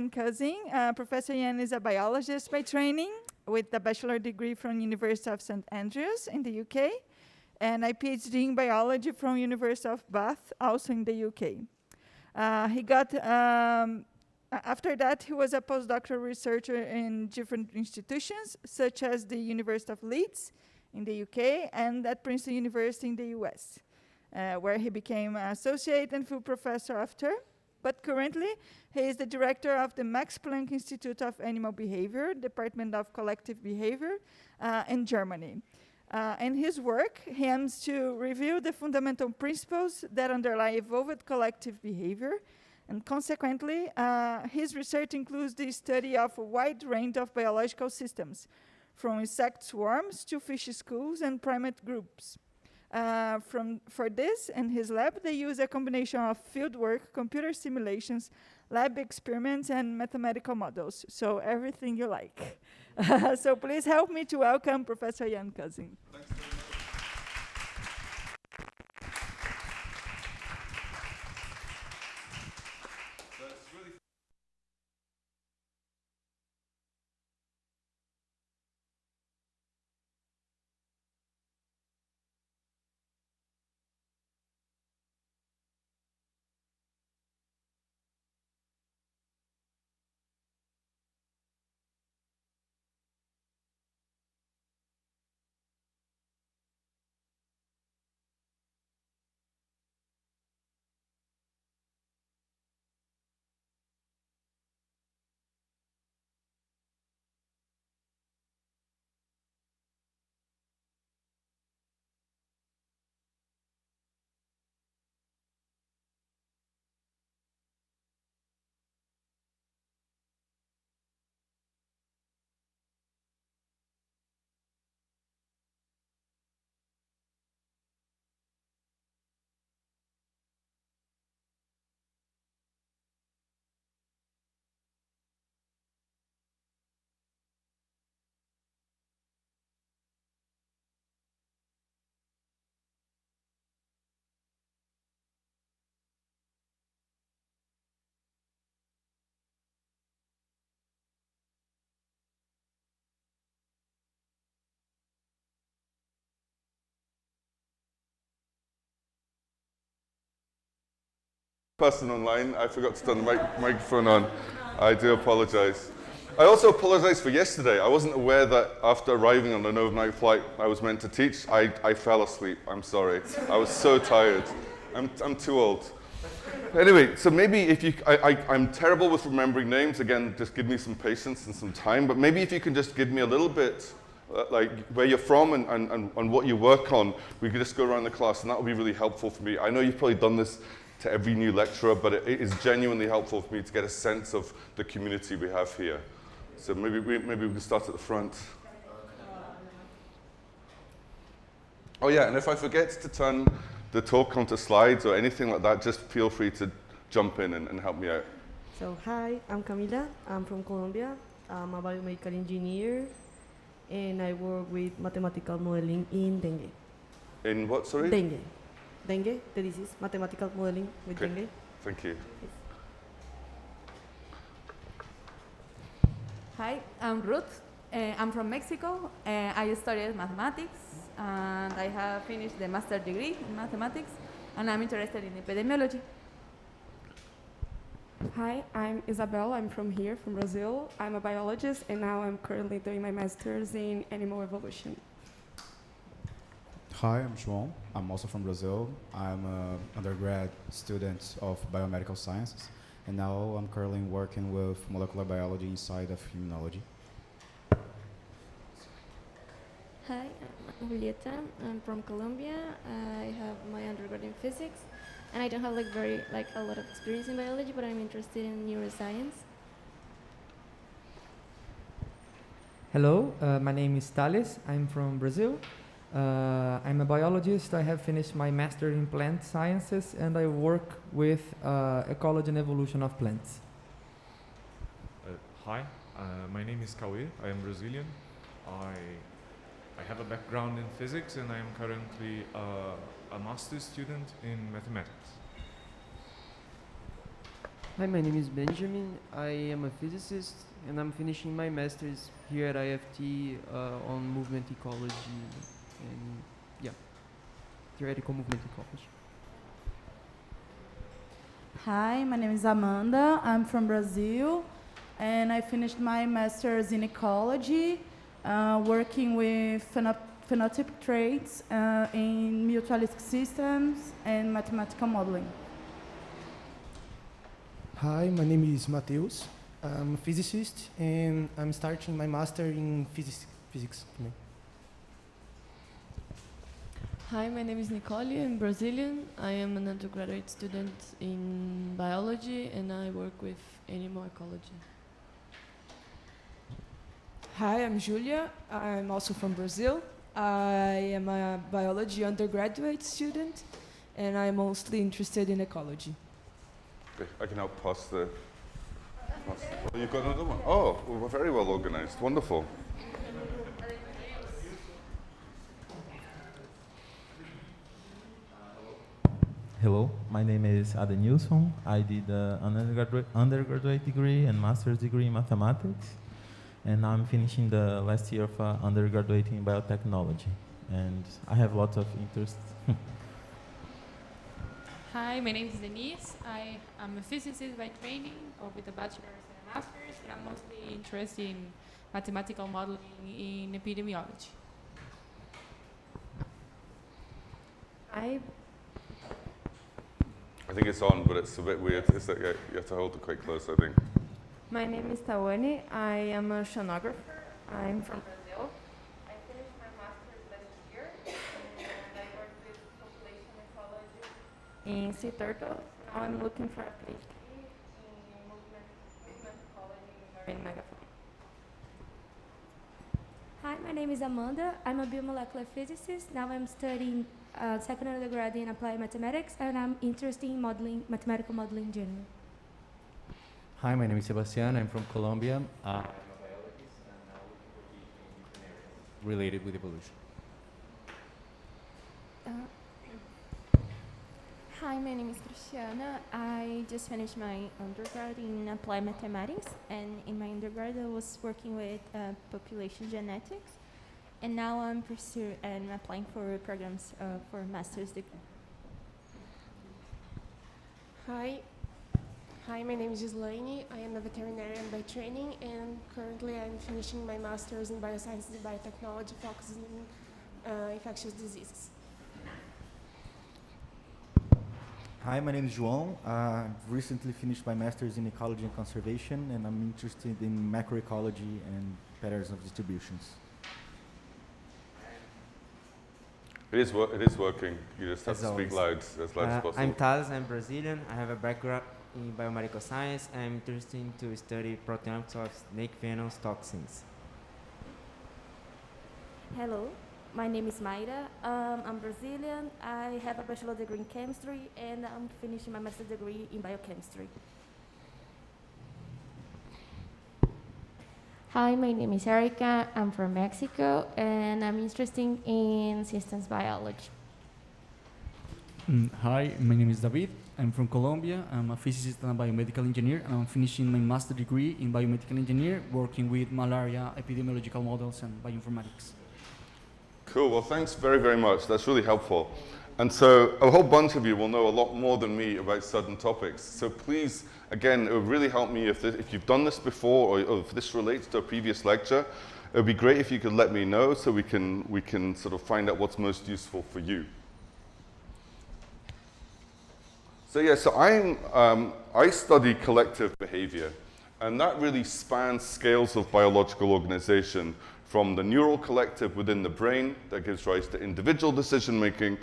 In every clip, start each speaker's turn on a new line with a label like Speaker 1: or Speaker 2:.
Speaker 1: Iain Couzin. Professor Iain is a biologist by training with a bachelor degree from University of St Andrews in the UK and a PhD in biology from University of Bath, also in the UK. After that, he was a postdoctoral researcher in different institutions, such as the University of Leeds in the UK and at Princeton University in the US, where he became associate and full professor after. But currently, he is the director of the Max Planck Institute of Animal Behavior, Department of Collective Behavior, in Germany. In his work, he aims to review the fundamental principles that underlie evolved collective behavior, and consequently, his research includes the study of a wide range of biological systems, from insect swarms to fish schools and primate groups. For this, in his lab, they use a combination of fieldwork, computer simulations, lab experiments, and mathematical models. So everything you like. So please help me to welcome Professor Iain Couzin.
Speaker 2: Thanks very much. Person online, I forgot to turn the microphone on. I do apologize. I also apologize for yesterday. I wasn't aware that after arriving on an overnight flight I was meant to teach, I fell asleep. I'm sorry. I was so tired. I'm too old. Anyway, so maybe if you, I'm terrible with remembering names. Again, just give me some patience and some time. But maybe if you can just give me a little bit, like where you're from and what you work on, we could just go around the class, and that would be really helpful for me. I know you've probably done this to every new lecturer, but it is genuinely helpful for me to get a sense of the community we have here. So maybe we can start at the front. Oh yeah, and if I forget to turn the talk onto slides or anything like that, just feel free to jump in and help me out.
Speaker 3: So hi, I'm Camila. I'm from Colombia. I'm a biomedical engineer, and I work with mathematical modeling in dengue.
Speaker 2: In what, sorry?
Speaker 3: Dengue. Dengue, the disease, mathematical modeling with dengue.
Speaker 2: Thank you.
Speaker 3: Yes.
Speaker 4: Hi, I'm Ruth. I'm from Mexico. I studied mathematics, and I have finished the master's degree in mathematics, and I'm interested in epidemiology.
Speaker 5: Hi, I'm Isabel. I'm from here, from Brazil. I'm a biologist, and now I'm currently doing my master's in animal evolution.
Speaker 6: Hi, I'm João. I'm also from Brazil. I'm an undergrad student of biomedical sciences, and now I'm currently working with molecular biology inside of immunology.
Speaker 7: Hi, I'm Julieta. I'm from Colombia. I have my undergrad in physics, and I don't have a lot of experience in biology, but I'm interested in neuroscience.
Speaker 8: Hello, my name is Thales. I'm from Brazil. I'm a biologist. I have finished my master in plant sciences, and I work with ecology and evolution of plants.
Speaker 9: Hi, my name is Cauê. I am Brazilian. I have a background in physics, and I am currently a master's student in mathematics.
Speaker 10: Hi, my name is Benjamin. I am a physicist, and I'm finishing my master's here at IFT on movement ecology and, yeah, theoretical movement ecology.
Speaker 11: Hi, my name is Amanda. I'm from Brazil, and I finished my master's in ecology, working with phenotypic traits in mutualistic systems and mathematical modeling.
Speaker 12: Hi, my name is Mateus. I'm a physicist, and I'm starting my master in physics.
Speaker 3: Hi, my name is Nicole. I'm Brazilian. I am an undergraduate student in biology, and I work with animal ecology.
Speaker 13: Hi, I'm Julia. I'm also from Brazil. I am a biology undergraduate student, and I'm mostly interested in ecology.
Speaker 2: I can help pass the... Oh, you've got another one? Oh, well, we're very well organized. Wonderful.
Speaker 14: Hello, my name is Adam Nilsson. I did an undergraduate degree and master's degree in mathematics, and I'm finishing the last year of undergraduate in biotechnology, and I have lots of interest.
Speaker 15: Hi, my name is Denise. I am a physicist by training, or with a bachelor's and a master's, and I'm mostly interested in mathematical modeling in epidemiology.
Speaker 2: I think it's on, but it's a bit weird. It's like, yeah, you have to hold it quite close, I think.
Speaker 16: My name is Tawane. I am a oceanographer. I'm from Brazil. I finished my master's last year, and I work with population ecology in sea turtles. Now I'm looking for a PhD in movement ecology in marine megafauna.
Speaker 17: Hi, my name is Amanda. I'm a biomolecular physicist. Now I'm studying second undergrad in applied mathematics, and I'm interested in modeling, mathematical modeling in general.
Speaker 18: Hi, my name is Sebastian. I'm from Colombia. I'm a biologist, and now looking for PhD in different areas related with evolution.
Speaker 19: Hi, my name is Cristiana. I just finished my undergrad in applied mathematics, and in my undergrad I was working with population genetics, and now I'm pursuing and applying for programs for master's degree.
Speaker 20: Hi, my name is Gislaine. I am a veterinarian by training, and currently I'm finishing my master's in biosciences and biotechnology, focusing on infectious diseases.
Speaker 21: Hi, my name is João. I've recently finished my master's in ecology and conservation, and I'm interested in macroecology and patterns of distributions.
Speaker 2: It is working. You just have to speak loud as possible.
Speaker 22: I'm Thales. I'm Brazilian. I have a background in biomedical science. I'm interested to study proteomics of snake venom toxins.
Speaker 23: Hello, my name is Mayra. I'm Brazilian. I have a bachelor degree in chemistry, and I'm finishing my master's degree in biochemistry.
Speaker 7: Hi, my name is Erica. I'm from Mexico, and I'm interested in systems biology.
Speaker 24: Hi, my name is David. I'm from Colombia. I'm a physicist and a biomedical engineer, and I'm finishing my master's degree in biomedical engineer, working with malaria epidemiological models and bioinformatics.
Speaker 2: Cool, well thanks very, very much. That's really helpful. And so a whole bunch of you will know a lot more than me about certain topics. So please, again, it would really help me if you've done this before, or if this relates to a previous lecture. It would be great if you could let me know so we can sort of find out what's most useful for you. So yeah, so I study collective behavior, and that really spans scales of biological organization, from the neural collective within the brain that gives rise to individual decision-making,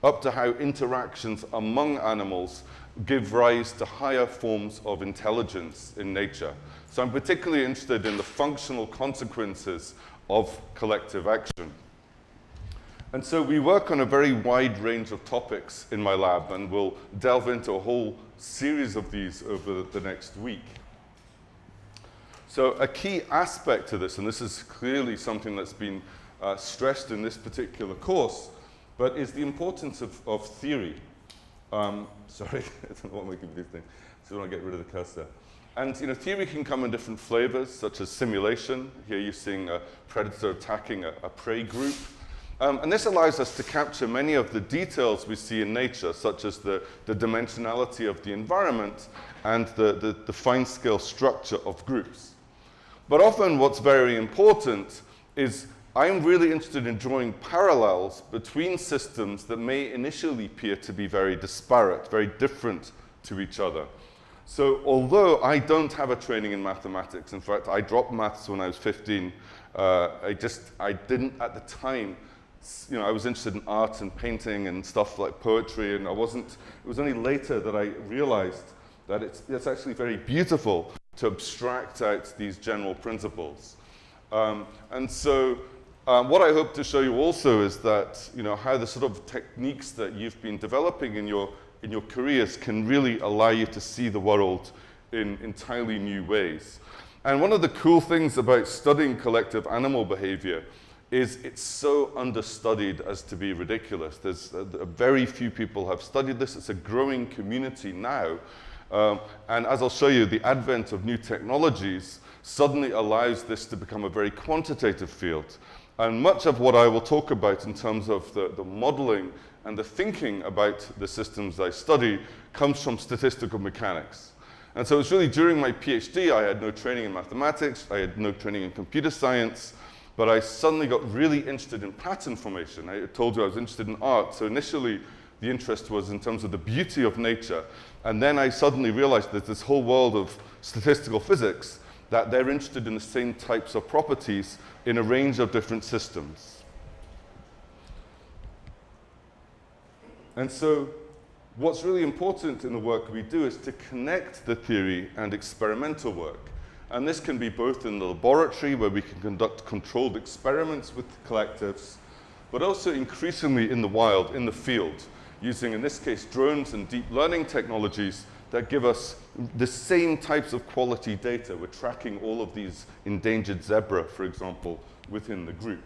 Speaker 2: up to how interactions among animals give rise to higher forms of intelligence in nature. So I'm particularly interested in the functional consequences of collective action. And so we work on a very wide range of topics in my lab, and we'll delve into a whole series of these over the next week. So a key aspect to this, and this is clearly something that's been stressed in this particular course, but is the importance of theory. Sorry, I don't know what making these things. So I want to get rid of the cursor. And theory can come in different flavors, such as simulation. Here you're seeing a predator attacking a prey group. And this allows us to capture many of the details we see in nature, such as the dimensionality of the environment and the fine-scale structure of groups. But often what's very important is I'm really interested in drawing parallels between systems that may initially appear to be very disparate, very different to each other. So although I don't have a training in mathematics, in fact, I dropped maths when I was 15, I didn't at the time, I was interested in art and painting and stuff like poetry, and it was only later that I realized that it's actually very beautiful to abstract out these general principles. And so what I hope to show you also is that, how the sort of techniques that you've been developing in your careers can really allow you to see the world in entirely new ways. And one of the cool things about studying collective animal behavior is it's so understudied as to be ridiculous. There's very few people have studied this. It's a growing community now. And as I'll show you, the advent of new technologies suddenly allows this to become a very quantitative field. And much of what I will talk about in terms of the modeling and the thinking about the systems I study comes from statistical mechanics. And so it's really during my PhD, I had no training in mathematics, I had no training in computer science, but I suddenly got really interested in pattern formation. I told you I was interested in art, so initially the interest was in terms of the beauty of nature. And then I suddenly realized that this whole world of statistical physics, that they're interested in the same types of properties in a range of different systems. And so what's really important in the work we do is to connect the theory and experimental work. And this can be both in the laboratory, where we can conduct controlled experiments with collectives, but also increasingly in the wild, in the field, using, in this case, drones and deep learning technologies that give us the same types of quality data. We're tracking all of these endangered zebra, for example, within the group.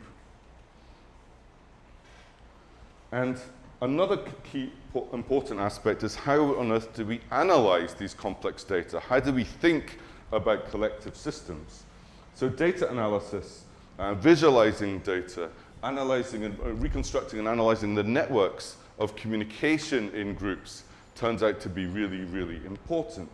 Speaker 2: And another key important aspect is how on earth do we analyze these complex data? How do we think about collective systems? So data analysis, visualizing data, analyzing and reconstructing and analyzing the networks of communication in groups turns out to be really, really important.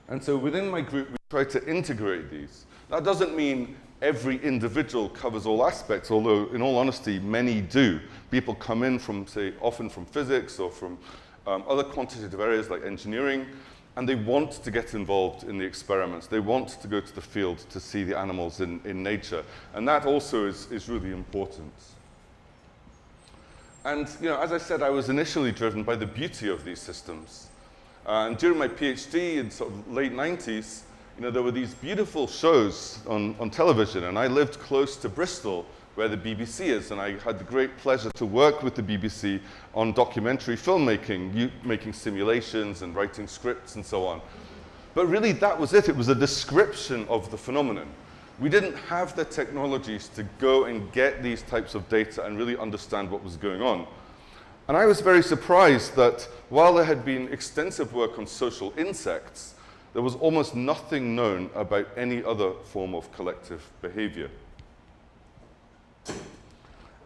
Speaker 2: And so within my group, we try to integrate these. That doesn't mean every individual covers all aspects, although in all honesty, many do. People come in from, say, often from physics or from other quantitative areas like engineering, and they want to get involved in the experiments. They want to go to the field to see the animals in nature. And that also is really important. And as I said, I was initially driven by the beauty of these systems. And during my PhD in sort of late 90s, there were these beautiful shows on television, and I lived close to Bristol, where the BBC is, and I had the great pleasure to work with the BBC on documentary filmmaking, making simulations and writing scripts and so on. But really, that was it. It was a description of the phenomenon. We didn't have the technologies to go and get these types of data and really understand what was going on. And I was very surprised that while there had been extensive work on social insects, there was almost nothing known about any other form of collective behavior.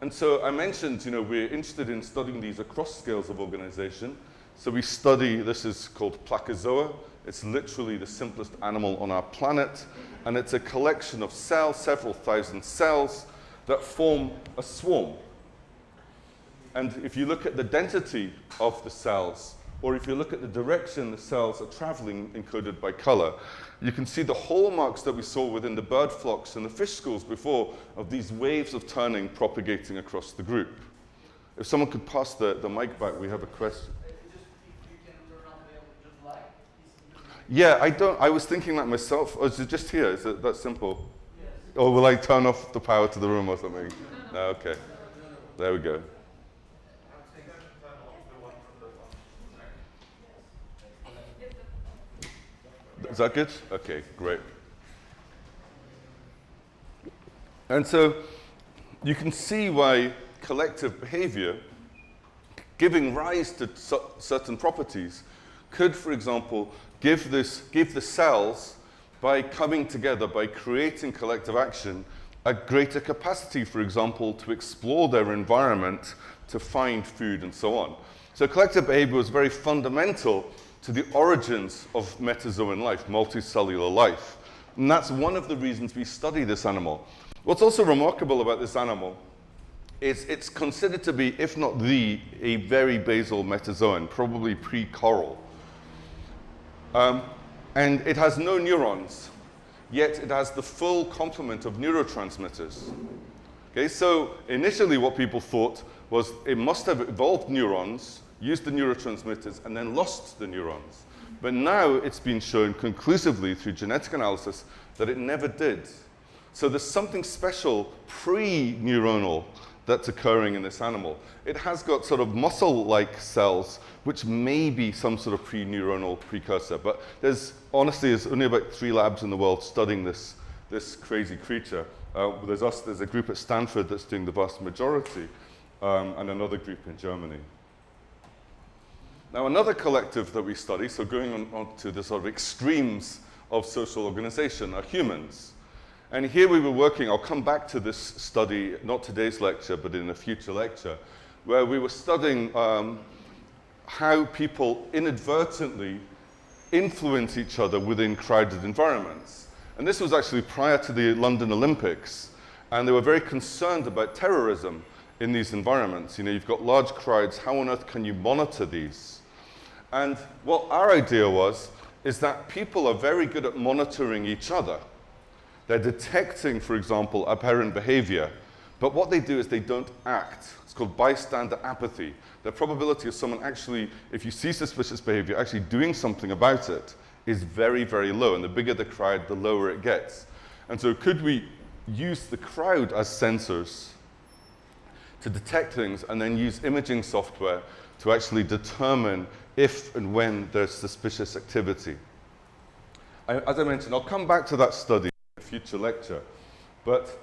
Speaker 2: And so I mentioned, we're interested in studying these across scales of organization. So we study, this is called Placozoa. It's literally the simplest animal on our planet. And it's a collection of cells, several thousand cells, that form a swarm. And if you look at the density of the cells, or if you look at the direction the cells are traveling encoded by color, you can see the hallmarks that we saw within the bird flocks and the fish schools before of these waves of turning propagating across the group. If someone could pass the mic back, we have a question. Yeah, I was thinking that myself. Oh, is it just here? Is it that simple? Yes. Or will I turn off the power to the room or something? No, okay. There we go. Is that good? Okay, great. And so you can see why collective behavior giving rise to certain properties, could, for example, give the cells, by coming together, by creating collective action, a greater capacity, for example, to explore their environment, to find food, and so on. So collective behavior was very fundamental to the origins of metazoan life, multicellular life. And that's one of the reasons we study this animal. What's also remarkable about this animal is it's considered to be, if not a very basal metazoan, probably pre-coral. And it has no neurons, yet it has the full complement of neurotransmitters. Okay, so initially what people thought was it must have evolved neurons, used the neurotransmitters, and then lost the neurons. But now it's been shown conclusively through genetic analysis that it never did. So there's something special pre-neuronal that's occurring in this animal. It has got sort of muscle-like cells, which may be some sort of pre-neuronal precursor. But honestly, there's only about 3 labs in the world studying this crazy creature. There's a group at Stanford that's doing the vast majority, and another group in Germany. Now, another collective that we study, so going on to the sort of extremes of social organization, are humans. And here we were working, I'll come back to this study, not today's lecture, but in a future lecture, where we were studying how people inadvertently influence each other within crowded environments. And this was actually prior to the London Olympics, and they were very concerned about terrorism in these environments. You know, you've got large crowds, how on earth can you monitor these? And what our idea is that people are very good at monitoring each other. They're detecting, for example, aberrant behavior, but what they do is they don't act. It's called bystander apathy. The probability of someone actually, if you see suspicious behavior, actually doing something about it is very, very low, and the bigger the crowd, the lower it gets. And so could we use the crowd as sensors to detect things and then use imaging software to actually determine if and when there's suspicious activity? As I mentioned, I'll come back to that study future lecture. But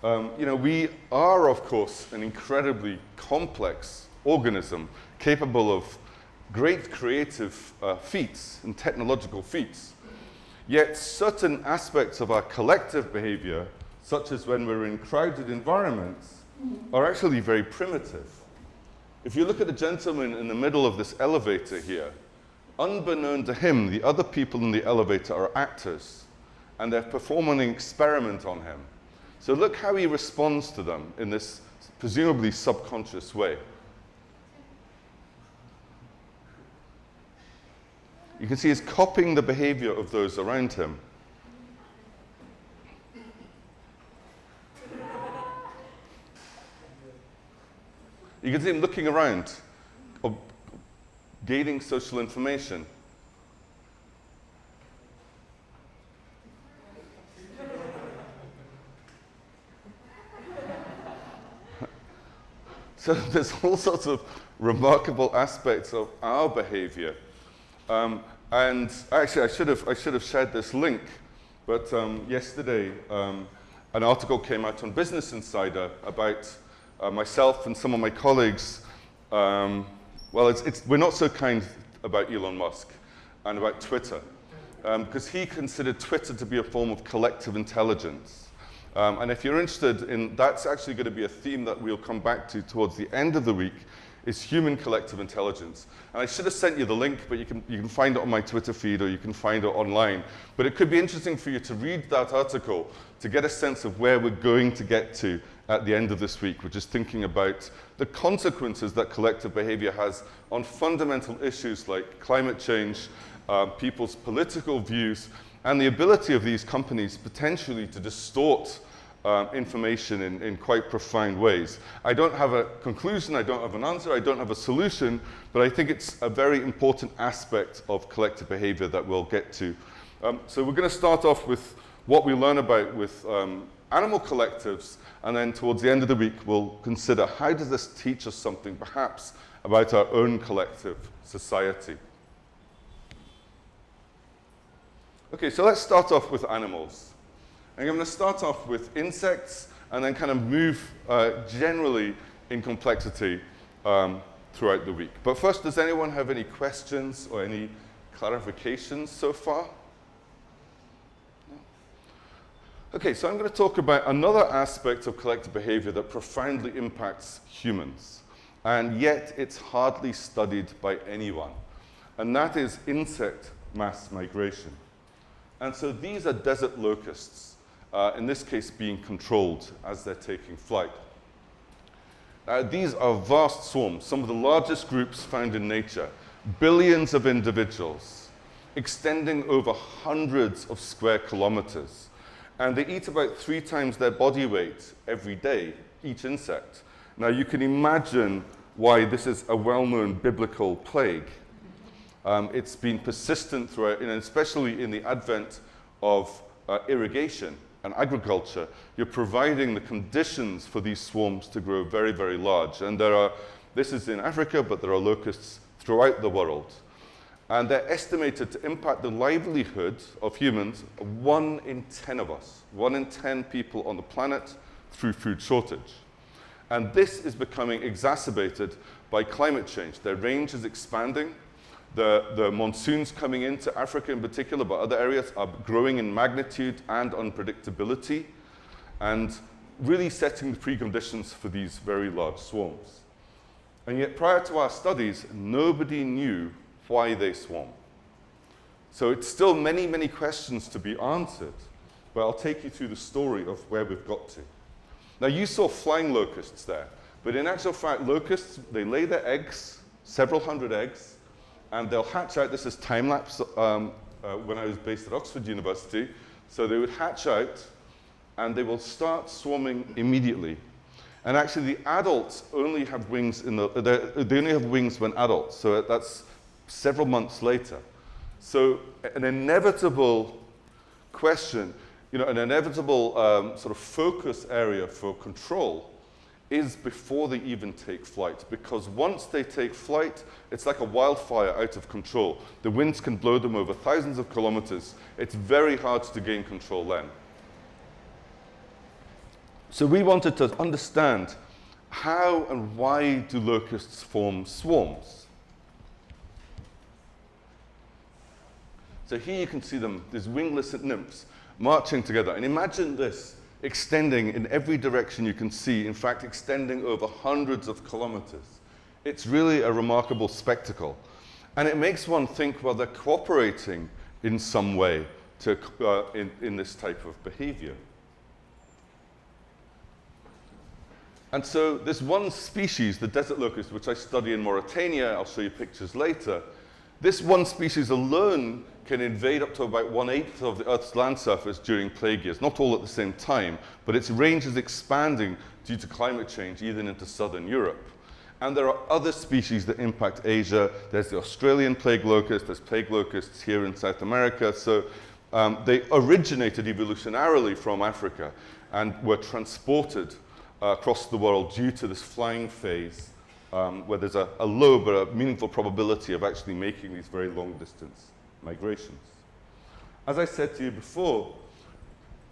Speaker 2: you know, we are, of course, an incredibly complex organism capable of great creative feats and technological feats. Yet certain aspects of our collective behavior, such as when we're in crowded environments, are actually very primitive. If you look at the gentleman in the middle of this elevator here, unbeknown to him, the other people in the elevator are actors, and they're performing an experiment on him. So look how he responds to them in this presumably subconscious way. You can see he's copying the behavior of those around him. You can see him looking around, gaining social information. So there's all sorts of remarkable aspects of our behavior. And actually, I should have shared this link, but yesterday an article came out on Business Insider about myself and some of my colleagues. Well, we're not so kind about Elon Musk and about Twitter, because he considered Twitter to be a form of collective intelligence. And if you're interested in, that's actually going to be a theme that we'll come back to towards the end of the week, is human collective intelligence. And I should have sent you the link, but you can find it on my Twitter feed or you can find it online. But it could be interesting for you to read that article to get a sense of where we're going to get to at the end of this week, which is thinking about the consequences that collective behavior has on fundamental issues like climate change, people's political views, and the ability of these companies potentially to distort information in quite profound ways. I don't have a conclusion, I don't have an answer, I don't have a solution, but I think it's a very important aspect of collective behavior that we'll get to. So we're going to start off with what we learn about with animal collectives, and then towards the end of the week we'll consider how does this teach us something perhaps about our own collective society. Okay, so let's start off with animals. And I'm going to start off with insects and then kind of move generally in complexity throughout the week. But first, does anyone have any questions or any clarifications so far? No? Okay, so I'm going to talk about another aspect of collective behavior that profoundly impacts humans, and yet it's hardly studied by anyone, and that is insect mass migration. And so these are desert locusts, in this case being controlled as they're taking flight. These are vast swarms, some of the largest groups found in nature, billions of individuals, extending over hundreds of square kilometers. And they eat about 3 times their body weight every day, each insect. Now you can imagine why this is a well-known biblical plague. It's been persistent throughout, and especially in the advent of irrigation and agriculture. You're providing the conditions for these swarms to grow very, very large. And this is in Africa, but there are locusts throughout the world. And they're estimated to impact the livelihood of humans, 1 in 10 of us, 1 in 10 people on the planet through food shortage. And this is becoming exacerbated by climate change. Their range is expanding. The monsoons coming into Africa in particular, but other areas, are growing in magnitude and unpredictability, and really setting the preconditions for these very large swarms. And yet, prior to our studies, nobody knew why they swarm. So it's still many, many questions to be answered, but I'll take you through the story of where we've got to. Now, you saw flying locusts there, but in actual fact, locusts, they lay their eggs, several hundred eggs, and they'll hatch out. This is time-lapse when I was based at Oxford University. So they would hatch out, and they will start swarming immediately. And actually, the adults only have wings they only have wings when adults. So that's several months later. So an inevitable question, an inevitable sort of focus area for control is before they even take flight, because once they take flight, it's like a wildfire out of control. The winds can blow them over thousands of kilometers. It's very hard to gain control then. So we wanted to understand how and why do locusts form swarms. So here you can see them, these wingless nymphs, marching together. And imagine this, extending in every direction you can see, in fact, extending over hundreds of kilometers. It's really a remarkable spectacle. And it makes one think, well, they're cooperating in some way in this type of behavior. And so this one species, the desert locust, which I study in Mauritania, I'll show you pictures later, this one species alone can invade up to about 1/8 of the Earth's land surface during plague years. Not all at the same time, but its range is expanding due to climate change, even into southern Europe. And there are other species that impact Asia. There's the Australian plague locust, there's plague locusts here in South America. So they originated evolutionarily from Africa and were transported across the world due to this flying phase, where there's a low but a meaningful probability of actually making these very long distance migrations. As I said to you before,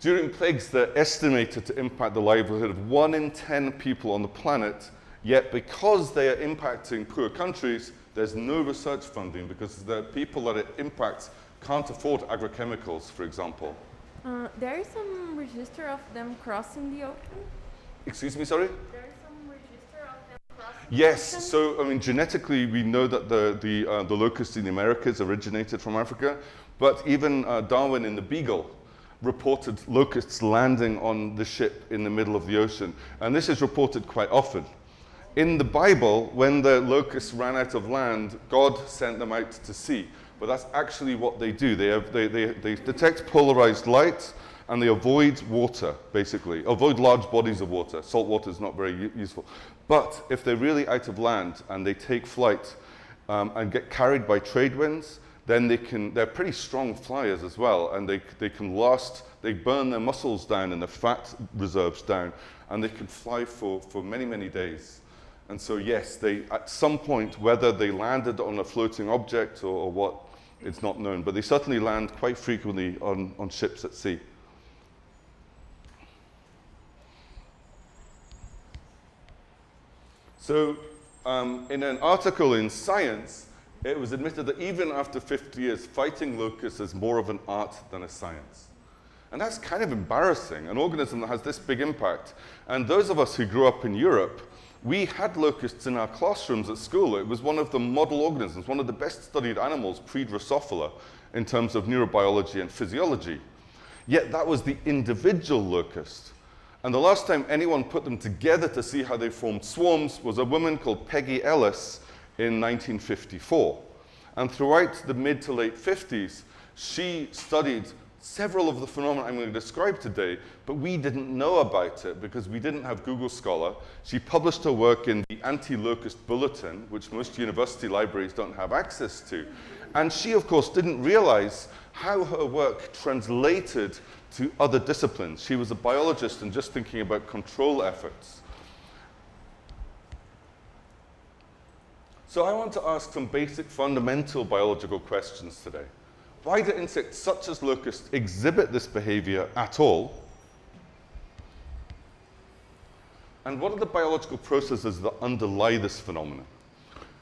Speaker 2: during plagues, they're estimated to impact the livelihood of 1 in 10 people on the planet, yet because they are impacting poor countries, there's no research funding because the people that it impacts can't afford agrochemicals, for example.
Speaker 16: There is some register of them crossing the ocean?
Speaker 2: Excuse me, sorry?
Speaker 16: There is some register of them crossing
Speaker 2: Yes,
Speaker 16: the ocean?
Speaker 2: so I mean, genetically, we know that the locusts in the Americas originated from Africa, but even Darwin in the Beagle reported locusts landing on the ship in the middle of the ocean, and this is reported quite often. In the Bible, when the locusts ran out of land, God sent them out to sea, but that's actually what they do. They detect polarized light, and they avoid water, basically, avoid large bodies of water. Salt water is not very useful. But if they're really out of land and they take flight and get carried by trade winds, then they're pretty strong flyers as well, and they can last, they burn their muscles down and their fat reserves down, and they can fly for many, many days. And so yes, they, at some point, whether they landed on a floating object or what, it's not known, but they certainly land quite frequently on ships at sea. So in an article in Science, it was admitted that even after 50 years, fighting locusts is more of an art than a science. And that's kind of embarrassing, an organism that has this big impact. And those of us who grew up in Europe, we had locusts in our classrooms at school. It was one of the model organisms, one of the best studied animals pre-Drosophila in terms of neurobiology and physiology. Yet that was the individual locust. And the last time anyone put them together to see how they formed swarms was a woman called Peggy Ellis in 1954. And throughout the mid to late 50s, she studied several of the phenomena I'm going to describe today, but we didn't know about it because we didn't have Google Scholar. She published her work in the Anti-Locust Bulletin, which most university libraries don't have access to. And she, of course, didn't realize how her work translated to other disciplines. She was a biologist and just thinking about control efforts. So I want to ask some basic fundamental biological questions today. Why do insects such as locusts exhibit this behavior at all? And what are the biological processes that underlie this phenomenon?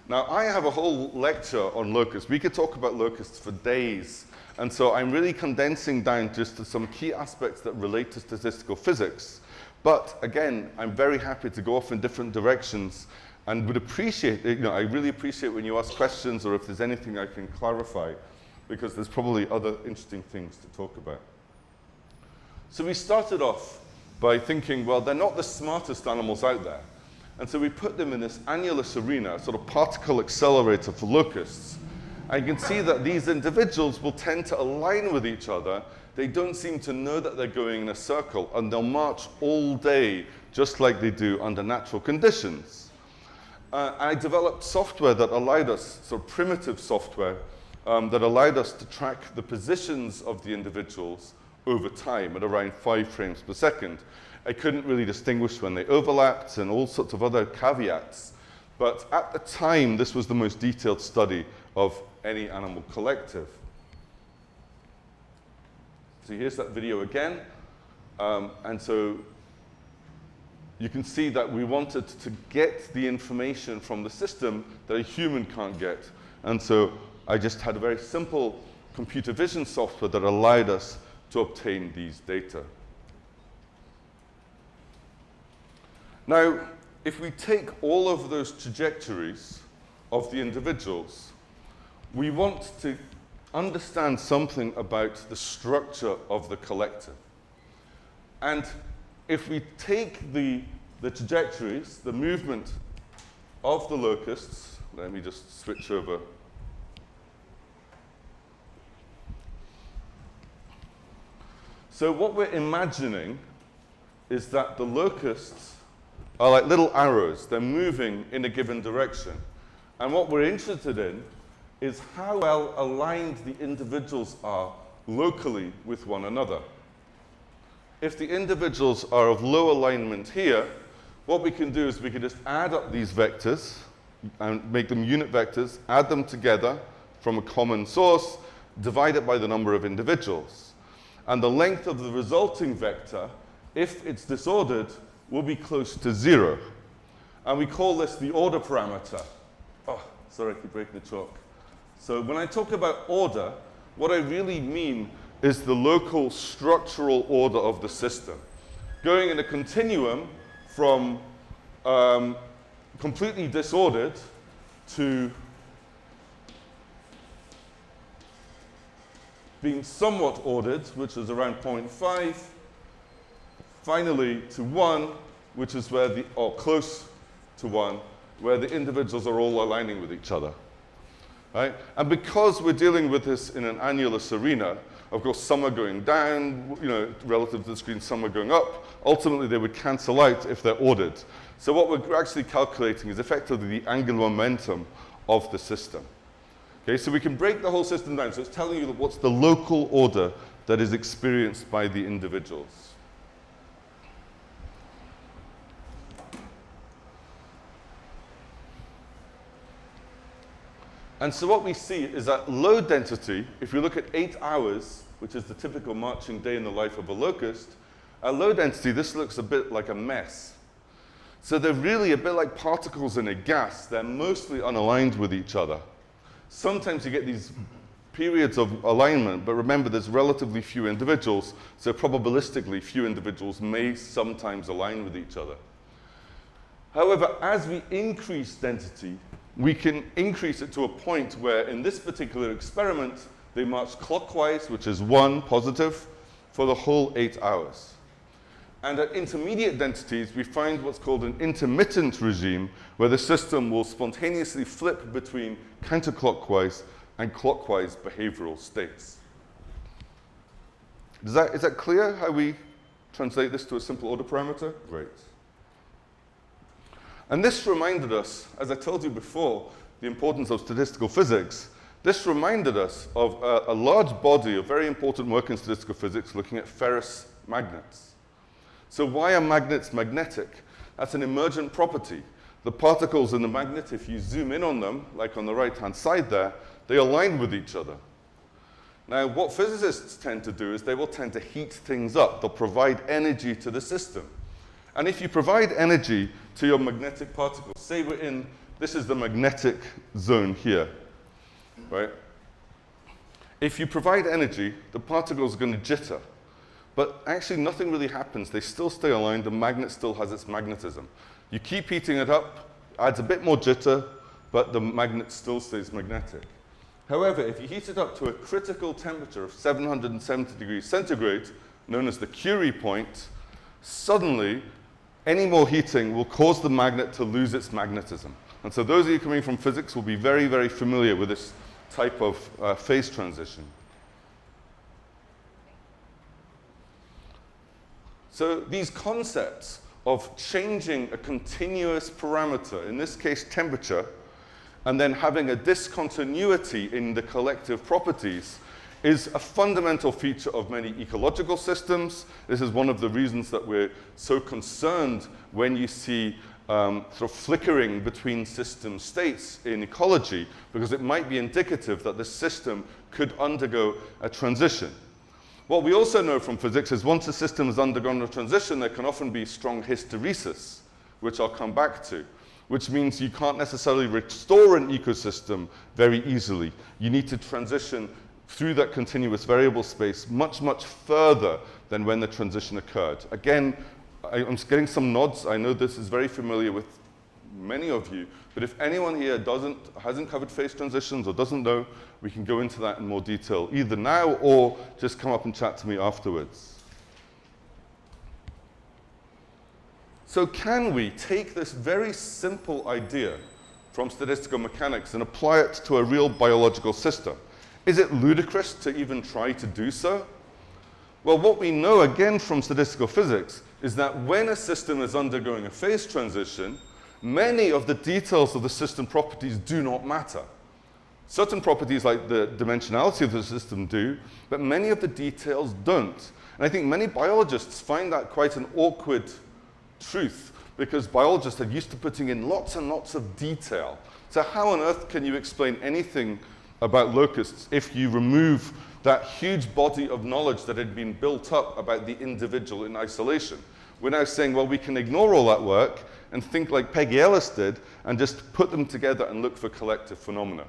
Speaker 2: Now, I have a whole lecture on locusts. We could talk about locusts for days. And so I'm really condensing down just to some key aspects that relate to statistical physics. But again, I'm very happy to go off in different directions and would appreciate, I really appreciate when you ask questions or if there's anything I can clarify, because there's probably other interesting things to talk about. So we started off by thinking, well, they're not the smartest animals out there. And so we put them in this annulus arena, a sort of particle accelerator for locusts. And you can see that these individuals will tend to align with each other. They don't seem to know that they're going in a circle, and they'll march all day just like they do under natural conditions. I developed software that allowed us, sort of primitive software, that allowed us to track the positions of the individuals over time at around 5 frames per second. I couldn't really distinguish when they overlapped and all sorts of other caveats. But at the time, this was the most detailed study of any animal collective. So here's that video again. And so you can see that we wanted to get the information from the system that a human can't get. And so I just had a very simple computer vision software that allowed us to obtain these data. Now, if we take all of those trajectories of the individuals, we want to understand something about the structure of the collective. And if we take the trajectories, the movement of the locusts, let me just switch over. So what we're imagining is that the locusts are like little arrows. They're moving in a given direction. And what we're interested in is how well aligned the individuals are locally with one another. If the individuals are of low alignment here, what we can do is we can just add up these vectors and make them unit vectors, add them together from a common source, divide it by the number of individuals. And the length of the resulting vector, if it's disordered, will be close to 0. And we call this the order parameter. Oh, sorry, I keep breaking the chalk. So when I talk about order, what I really mean is the local structural order of the system, going in a continuum from completely disordered to being somewhat ordered, which is around 0.5, finally to 1, which is where or close to 1, where the individuals are all aligning with each other. Right? And because we're dealing with this in an annulus arena, of course, some are going down, relative to the screen, some are going up. Ultimately, they would cancel out if they're ordered. So what we're actually calculating is effectively the angular momentum of the system. Okay, so we can break the whole system down. So it's telling you what's the local order that is experienced by the individuals. And so what we see is that low density, if we look at 8 hours, which is the typical marching day in the life of a locust, at low density, this looks a bit like a mess. So they're really a bit like particles in a gas. They're mostly unaligned with each other. Sometimes you get these periods of alignment, but remember there's relatively few individuals, so probabilistically few individuals may sometimes align with each other. However, as we increase density, we can increase it to a point where in this particular experiment, they march clockwise, which is 1 positive, for the whole 8 hours. And at intermediate densities, we find what's called an intermittent regime, where the system will spontaneously flip between counterclockwise and clockwise behavioral states. Is that clear how we translate this to a simple order parameter? Great. And this reminded us, as I told you before, the importance of statistical physics. This reminded us of a large body of very important work in statistical physics looking at ferrous magnets. So why are magnets magnetic? That's an emergent property. The particles in the magnet, if you zoom in on them, like on the right-hand side there, they align with each other. Now, what physicists tend to do is they will tend to heat things up. They'll provide energy to the system. And if you provide energy to your magnetic particles, say we're in, this is the magnetic zone here, right? If you provide energy, the particles are going to jitter. But actually, nothing really happens. They still stay aligned. The magnet still has its magnetism. You keep heating it up, adds a bit more jitter, but the magnet still stays magnetic. However, if you heat it up to a critical temperature of 770 degrees centigrade, known as the Curie point, suddenly, any more heating will cause the magnet to lose its magnetism. And so those of you coming from physics will be very, very familiar with this type of phase transition. So these concepts of changing a continuous parameter, in this case temperature, and then having a discontinuity in the collective properties is a fundamental feature of many ecological systems. This is one of the reasons that we're so concerned when you see sort of flickering between system states in ecology, because it might be indicative that the system could undergo a transition. What we also know from physics is once a system has undergone a transition, there can often be strong hysteresis, which I'll come back to, which means you can't necessarily restore an ecosystem very easily. You need to transition through that continuous variable space much, much further than when the transition occurred. Again, I'm getting some nods. I know this is very familiar with many of you, but if anyone here hasn't covered phase transitions or doesn't know, we can go into that in more detail, either now or just come up and chat to me afterwards. So can we take this very simple idea from statistical mechanics and apply it to a real biological system? Is it ludicrous to even try to do so? Well, what we know, again, from statistical physics is that when a system is undergoing a phase transition, many of the details of the system properties do not matter. Certain properties like the dimensionality of the system do, but many of the details don't. And I think many biologists find that quite an awkward truth, because biologists are used to putting in lots and lots of detail. So how on earth can you explain anything about locusts if you remove that huge body of knowledge that had been built up about the individual in isolation? We're now saying, well, we can ignore all that work and think like Peggy Ellis did and just put them together and look for collective phenomena.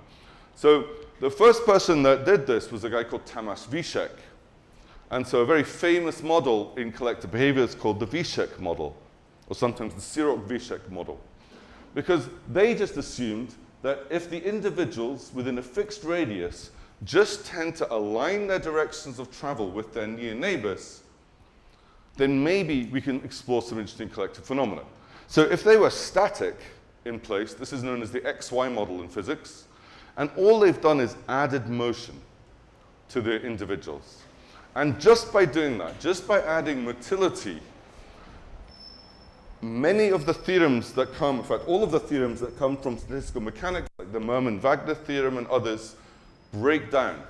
Speaker 2: So the first person that did this was a guy called Tamas Wiecek. And so a very famous model in collective behavior is called the Wiecek model, or sometimes the Sirok-Wiecek model, because they just assumed that if the individuals within a fixed radius just tend to align their directions of travel with their near neighbors, then maybe we can explore some interesting collective phenomena. So if they were static in place, this is known as the XY model in physics, and all they've done is added motion to the individuals. And just by doing that, just by adding motility, many of the theorems that come, in fact, all of the theorems that come from statistical mechanics, like the Merman-Wagner theorem and others, break down.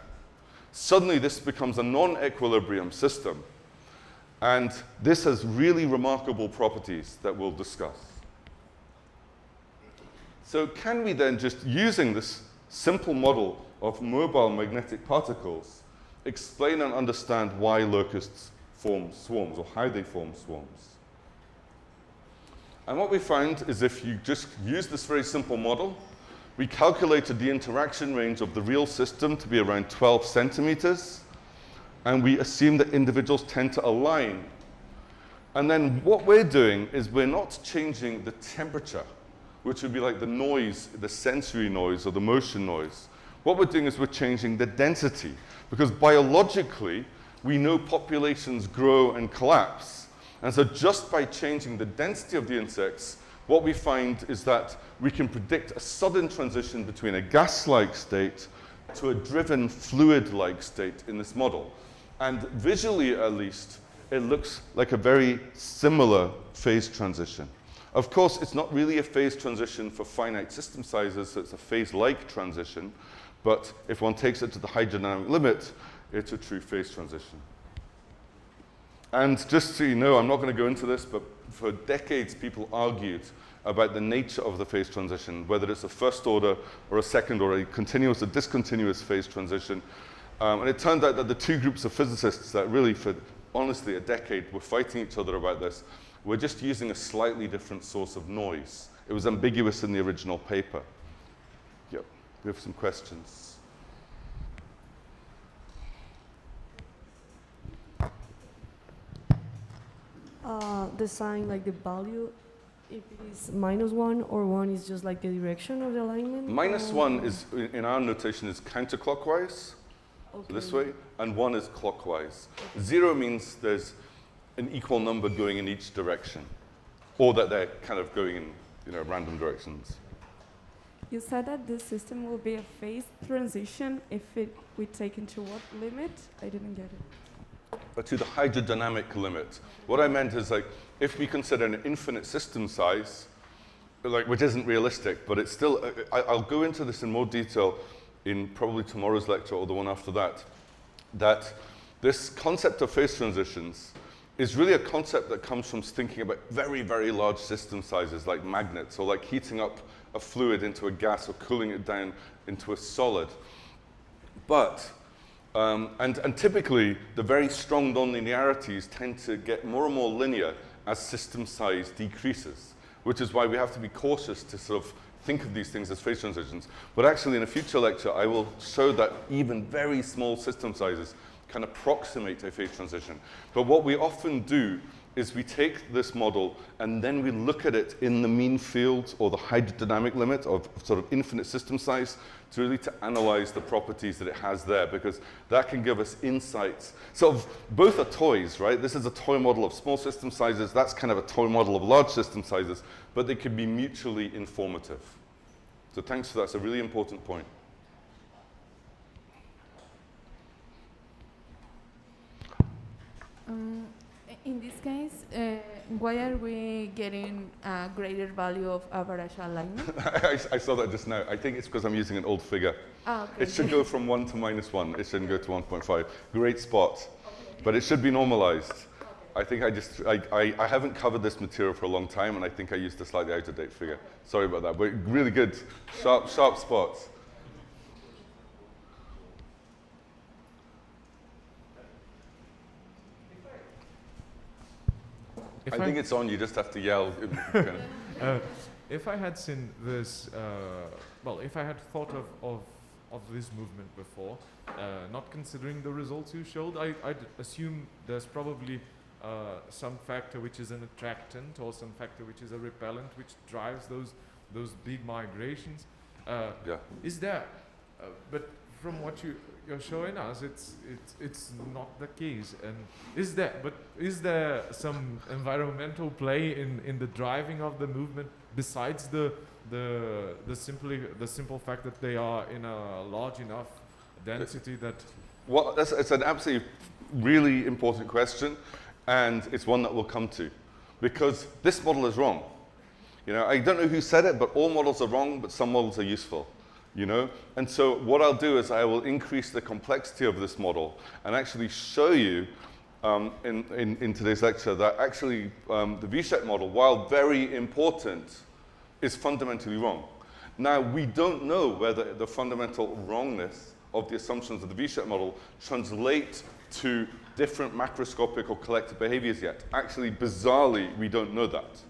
Speaker 2: Suddenly, this becomes a non-equilibrium system. And this has really remarkable properties that we'll discuss. So can we then, just using this simple model of mobile magnetic particles, explain and understand why locusts form swarms, or how they form swarms? And what we found is if you just use this very simple model, we calculated the interaction range of the real system to be around 12 centimeters, and we assume that individuals tend to align. And then what we're doing is we're not changing the temperature, which would be like the noise, the sensory noise or the motion noise. What we're doing is we're changing the density, because biologically, we know populations grow and collapse. And so just by changing the density of the insects, what we find is that we can predict a sudden transition between a gas-like state to a driven fluid-like state in this model. And visually, at least, it looks like a very similar phase transition. Of course, it's not really a phase transition for finite system sizes, so it's a phase-like transition. But if one takes it to the hydrodynamic limit, it's a true phase transition. And just so you know, I'm not going to go into this, but for decades, people argued about the nature of the phase transition, whether it's a first order or a second order, a continuous or discontinuous phase transition. And it turned out that the two groups of physicists that really, for honestly a decade, were fighting each other about this, were just using a slightly different source of noise. It was ambiguous in the original paper. Yep, we have some questions.
Speaker 3: The sign, like the value, if it is -1 or 1 is just like the direction of the alignment?
Speaker 2: -1 is, in our notation, is counterclockwise,
Speaker 3: okay.
Speaker 2: So this way, and 1 is clockwise. 0 means there's an equal number going in each direction, or that they're kind of going in, random directions.
Speaker 1: You said that this system will be a phase transition if we take into what limit? I didn't get it.
Speaker 2: To the hydrodynamic limit. What I meant is, like, if we consider an infinite system size, which isn't realistic, but it's still, I'll go into this in more detail in probably tomorrow's lecture or the one after that, that this concept of phase transitions is really a concept that comes from thinking about very, very large system sizes like magnets, or like heating up a fluid into a gas or cooling it down into a solid. But and typically, the very strong nonlinearities tend to get more and more linear as system size decreases, which is why we have to be cautious to sort of think of these things as phase transitions. But actually, in a future lecture, I will show that even very small system sizes can approximate a phase transition. But what we often do is we take this model and then we look at it in the mean field or the hydrodynamic limit of sort of infinite system size to really to analyze the properties that it has there, because that can give us insights. So both are toys, right? This is a toy model of small system sizes. That's kind of a toy model of large system sizes, but they can be mutually informative. So thanks for that. It's a really important point.
Speaker 1: In this case, why are we getting a greater value of average alignment?
Speaker 2: I saw that just now. I think it's because I'm using an old figure.
Speaker 1: Ah, okay.
Speaker 2: It should go from 1 to -1. It shouldn't go to 1.5. Great spot. Okay. But it should be normalized. Okay. I think I haven't covered this material for a long time, and I think I used a slightly out-of-date figure. Sorry about that, but really good. Sharp spots. I think it's on, you just have to yell.
Speaker 9: If I had seen this, if I had thought of this movement before, not considering the results you showed, I'd assume there's probably some factor which is an attractant or some factor which is a repellent which drives those big migrations.
Speaker 2: Yeah.
Speaker 9: Is there, but from what you're showing us, it's not the case. And is there some environmental play in the driving of the movement besides the simple fact that they are in a large enough density that?
Speaker 2: Well, it's an absolutely really important question, and it's one that we'll come to, because this model is wrong. I don't know who said it, but all models are wrong, but some models are useful. And so what I'll do is I will increase the complexity of this model and actually show you in today's lecture that actually the V-shaped model, while very important, is fundamentally wrong. Now, we don't know whether the fundamental wrongness of the assumptions of the V-shaped model translate to different macroscopic or collective behaviors yet. Actually, bizarrely, we don't know that.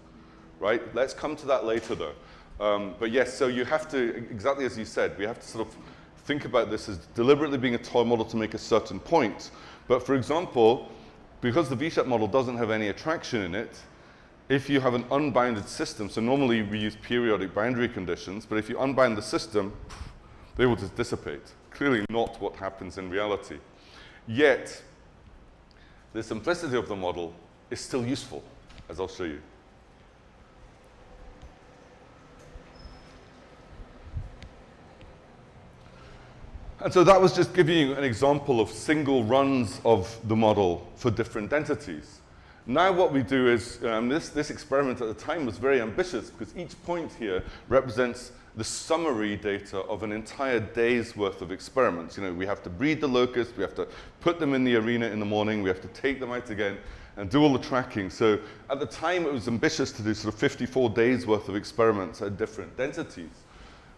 Speaker 2: right? Let's come to that later, though. But yes, so you have to, exactly as you said, we have to sort of think about this as deliberately being a toy model to make a certain point. But for example, because the V-shape model doesn't have any attraction in it, if you have an unbounded system, so normally we use periodic boundary conditions, but if you unbound the system, they will just dissipate. Clearly not what happens in reality. Yet, the simplicity of the model is still useful, as I'll show you. And so that was just giving you an example of single runs of the model for different densities. Now what we do is, this experiment at the time was very ambitious because each point here represents the summary data of an entire day's worth of experiments. You know, we have to breed the locusts, we have to put them in the arena in the morning, we have to take them out again and do all the tracking. So at the time it was ambitious to do sort of 54 days worth of experiments at different densities.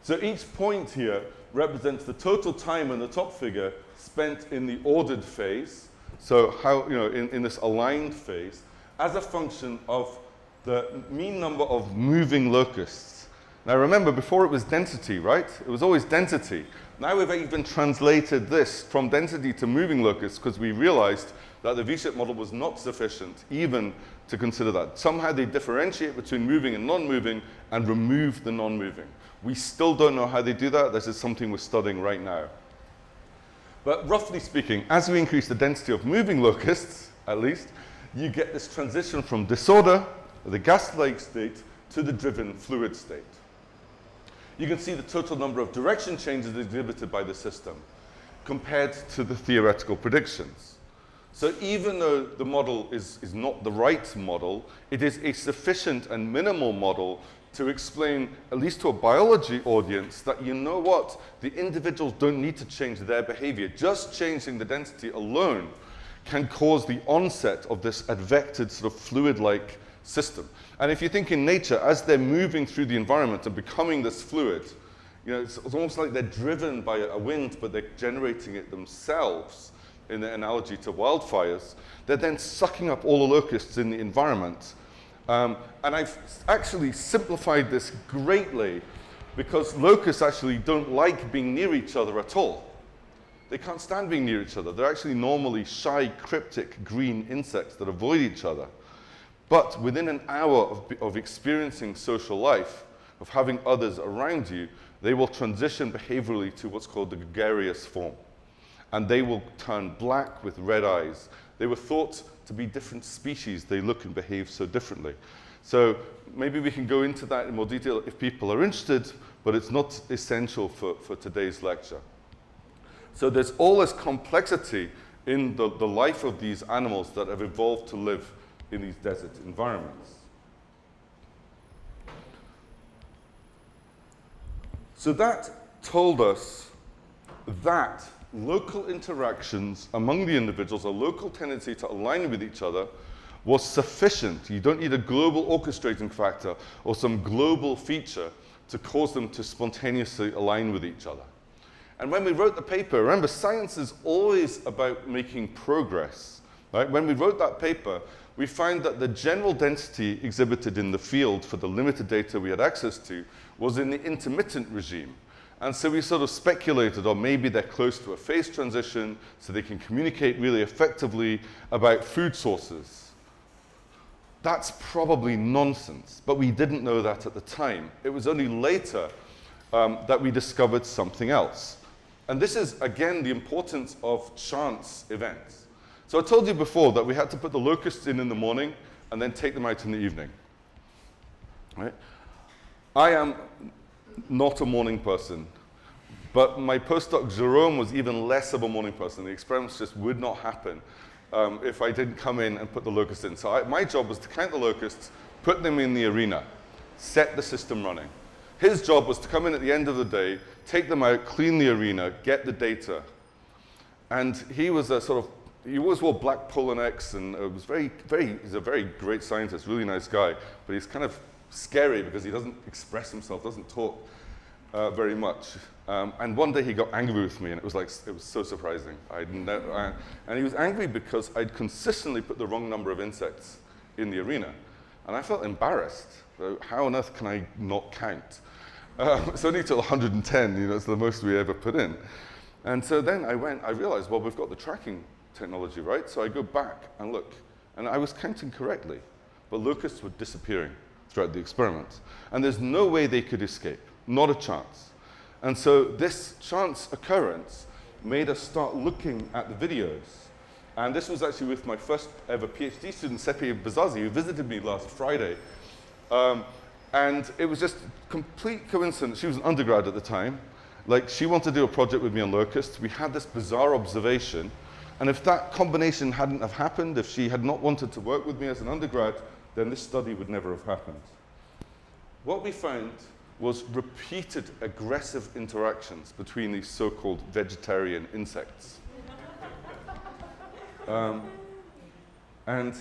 Speaker 2: So each point here represents the total time in the top figure spent in the ordered phase, so how, you know, in this aligned phase, as a function of the mean number of moving locusts. Now remember, before it was density, right? It was always density. Now we've even translated this from density to moving locusts because we realized that the V-shape model was not sufficient even to consider that. Somehow they differentiate between moving and non-moving and remove the non-moving. We still don't know how they do that. This is something we're studying right now. But roughly speaking, as we increase the density of moving locusts, at least, you get this transition from disorder, the gas-like state, to the driven fluid state. You can see the total number of direction changes exhibited by the system compared to the theoretical predictions. So even though the model is not the right model, it is a sufficient and minimal model to explain, at least to a biology audience, that you know what, the individuals don't need to change their behavior. Just changing the density alone can cause the onset of this advected sort of fluid-like system. And if you think in nature, as they're moving through the environment and becoming this fluid, you know, it's almost like they're driven by a wind, but they're generating it themselves, in the analogy to wildfires. They're then sucking up all the locusts in the environment. And I've actually simplified this greatly because locusts actually don't like being near each other at all. They can't stand being near each other. They're actually normally shy, cryptic green insects that avoid each other. But within an hour of experiencing social life, of having others around you, they will transition behaviorally to what's called the gregarious form. And they will turn black with red eyes. They were thought to be different species. They look and behave so differently. So maybe we can go into that in more detail if people are interested, but it's not essential for today's lecture. So there's all this complexity in the life of these animals that have evolved to live in these desert environments. So that told us that local interactions among the individuals, a local tendency to align with each other, was sufficient. You don't need a global orchestrating factor or some global feature to cause them to spontaneously align with each other. And when we wrote the paper, remember, science is always about making progress. Right? When we wrote that paper, we found that the general density exhibited in the field for the limited data we had access to was in the intermittent regime. And so we sort of speculated, or maybe they're close to a phase transition, so they can communicate really effectively about food sources. That's probably nonsense, but we didn't know that at the time. It was only later that we discovered something else. And this is, again, the importance of chance events. So I told you before that we had to put the locusts in the morning and then take them out in the evening. Right? I am not a morning person, but my postdoc Jerome was even less of a morning person. The experiments just would not happen if I didn't come in and put the locusts in. So my job was to count the locusts, put them in the arena, set the system running. His job was to come in at the end of the day, take them out, clean the arena, get the data. And he was a sort of, he always wore black polo necks, and it was he's a very great scientist, really nice guy, but he's kind of scary because he doesn't express himself, doesn't talk very much. And one day he got angry with me, and it was so surprising. And he was angry because I'd consistently put the wrong number of insects in the arena. And I felt embarrassed. So how on earth can I not count? It's only till 110, you know, it's the most we ever put in. And so then I realized, well, we've got the tracking technology, right? So I go back and look, and I was counting correctly, but locusts were disappearing throughout the experiment. And there's no way they could escape, not a chance. And so this chance occurrence made us start looking at the videos. And this was actually with my first ever PhD student, Seppi Bazazi, who visited me last Friday. And it was just complete coincidence. She was an undergrad at the time. Like, she wanted to do a project with me on locusts. We had this bizarre observation. And if that combination hadn't have happened, if she had not wanted to work with me as an undergrad, then this study would never have happened. What we found was repeated aggressive interactions between these so-called vegetarian insects. And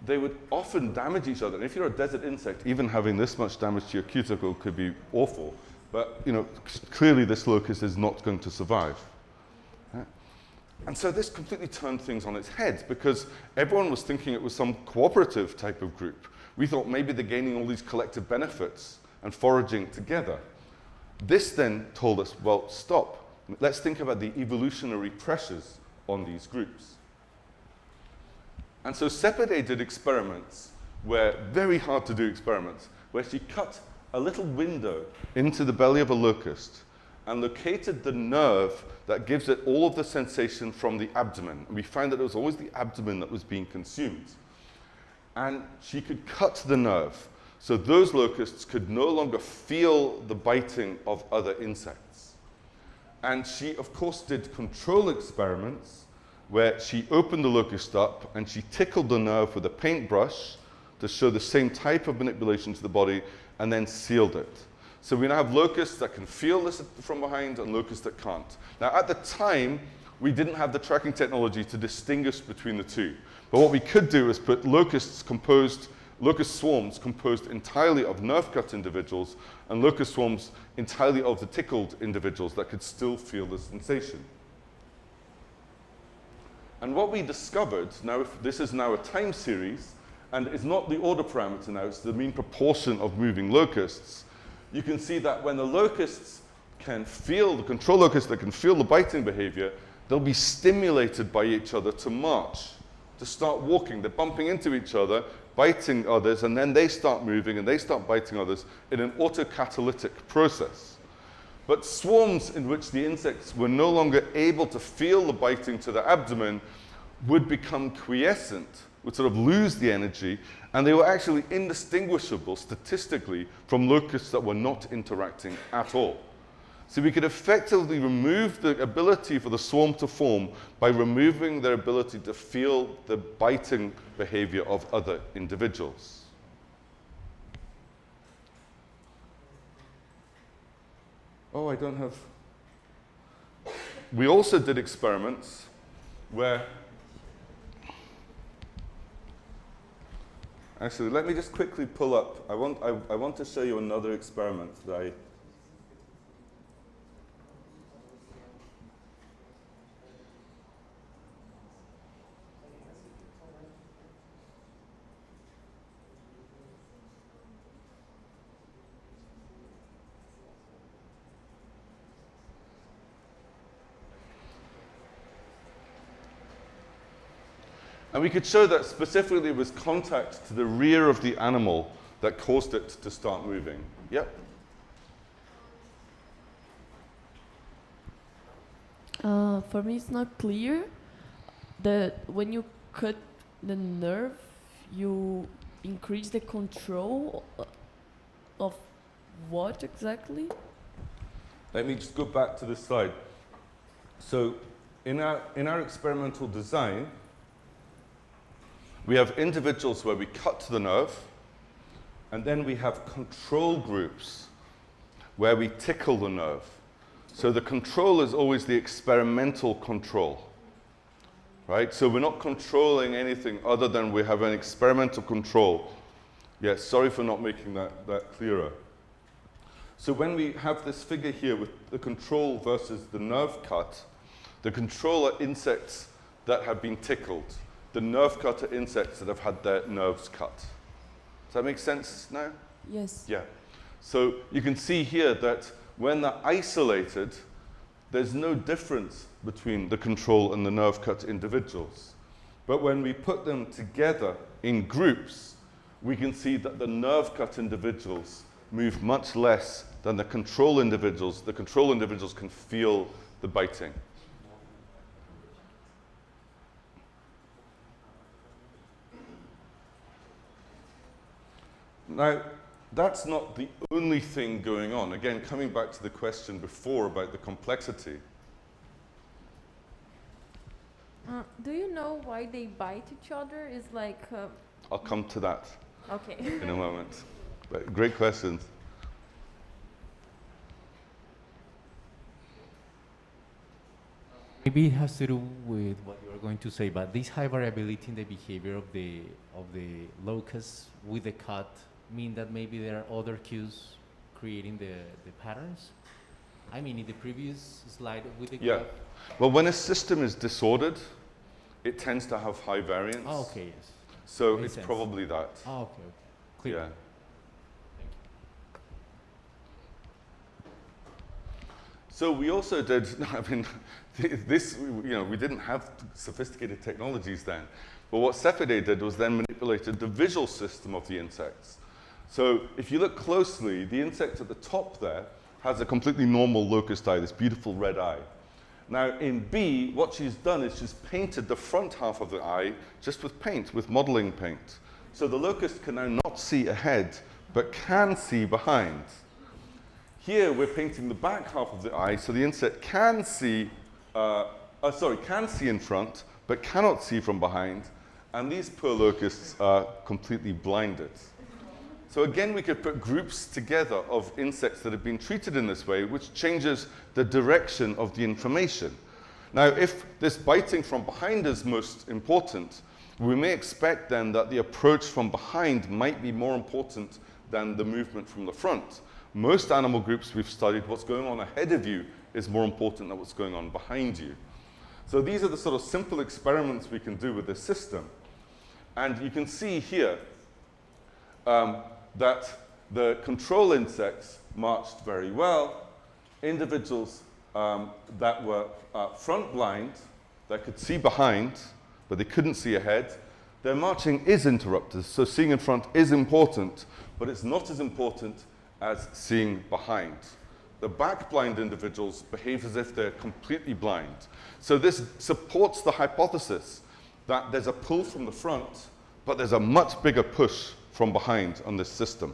Speaker 2: they would often damage each other. And if you're a desert insect, even having this much damage to your cuticle could be awful. But you know, clearly this locust is not going to survive. And so this completely turned things on its head, because everyone was thinking it was some cooperative type of group. We thought maybe they're gaining all these collective benefits and foraging together. This then told us, well, stop. Let's think about the evolutionary pressures on these groups. And so Sepede did experiments where, very hard to do experiments, where she cut a little window into the belly of a locust and located the nerve that gives it all of the sensation from the abdomen. And we found that it was always the abdomen that was being consumed. And she could cut the nerve, so those locusts could no longer feel the biting of other insects. And she, of course, did control experiments where she opened the locust up and she tickled the nerve with a paintbrush to show the same type of manipulation to the body, and then sealed it. So we now have locusts that can feel this from behind and locusts that can't. Now, at the time, we didn't have the tracking technology to distinguish between the two. But what we could do is put locust swarms composed entirely of nerve-cut individuals and locust swarms entirely of the tickled individuals that could still feel the sensation. And what we discovered, now this is now a time series, and it's not the order parameter now, it's the mean proportion of moving locusts. You can see that when the locusts can feel, the control locusts that can feel the biting behavior, they'll be stimulated by each other to march, to start walking. They're bumping into each other, biting others, and then they start moving and they start biting others in an autocatalytic process. But swarms in which the insects were no longer able to feel the biting to the abdomen would become quiescent, would sort of lose the energy, and they were actually indistinguishable statistically from locusts that were not interacting at all. So we could effectively remove the ability for the swarm to form by removing their ability to feel the biting behavior of other individuals. Oh, I don't have... We also did experiments where... Actually, let me just quickly pull up. I want to show you another experiment that I... And we could show that specifically it was contact to the rear of the animal that caused it to start moving. Yep.
Speaker 4: For me, it's not clear that when you cut the nerve, you increase the control of what exactly?
Speaker 2: Let me just go back to this slide. So in our experimental design, we have individuals where we cut to the nerve, and then we have control groups where we tickle the nerve. So the control is always the experimental control, right? So we're not controlling anything other than we have an experimental control. Yes, sorry for not making that clearer. So when we have this figure here with the control versus the nerve cut, the control are insects that have been tickled. The nerve cut are insects that have had their nerves cut. Does that make sense now?
Speaker 4: Yes.
Speaker 2: Yeah. So you can see here that when they're isolated, there's no difference between the control and the nerve cut individuals. But when we put them together in groups, we can see that the nerve cut individuals move much less than the control individuals. The control individuals can feel the biting. Now, that's not the only thing going on. Again, coming back to the question before about the complexity.
Speaker 5: Do you know why they bite each other? Is like...
Speaker 2: I'll come to that
Speaker 5: okay.
Speaker 2: in a moment. But great questions.
Speaker 18: Maybe it has to do with what you were going to say, but this high variability in the behavior of the locus with the cut mean that maybe there are other cues creating the patterns? I mean, in the previous slide with the
Speaker 2: graph. Well, when a system is disordered, it tends to have high variance.
Speaker 18: Oh, okay, yes.
Speaker 2: So
Speaker 18: Makes
Speaker 2: it's
Speaker 18: sense.
Speaker 2: probably that.
Speaker 18: Oh, okay, okay. Clear.
Speaker 2: Yeah. So we also did, I mean, this, you know, we didn't have sophisticated technologies then. But what Cephidae did was then manipulated the visual system of the insects. So if you look closely, the insect at the top there has a completely normal locust eye, this beautiful red eye. Now in B, what she's done is she's painted the front half of the eye just with paint, with modeling paint. So the locust can now not see ahead, but can see behind. Here we're painting the back half of the eye, so the insect can see, can see in front, but cannot see from behind, and these poor locusts are completely blinded. So again, we could put groups together of insects that have been treated in this way, which changes the direction of the information. Now, if this biting from behind is most important, we may expect then that the approach from behind might be more important than the movement from the front. Most animal groups we've studied, what's going on ahead of you is more important than what's going on behind you. So these are the sort of simple experiments we can do with this system. And you can see here that the control insects marched very well. Individuals that were front blind, that could see behind, but they couldn't see ahead, their marching is interrupted. So seeing in front is important, but it's not as important as seeing behind. The back blind individuals behave as if they're completely blind. So this supports the hypothesis that there's a pull from the front, but there's a much bigger push from behind on this system.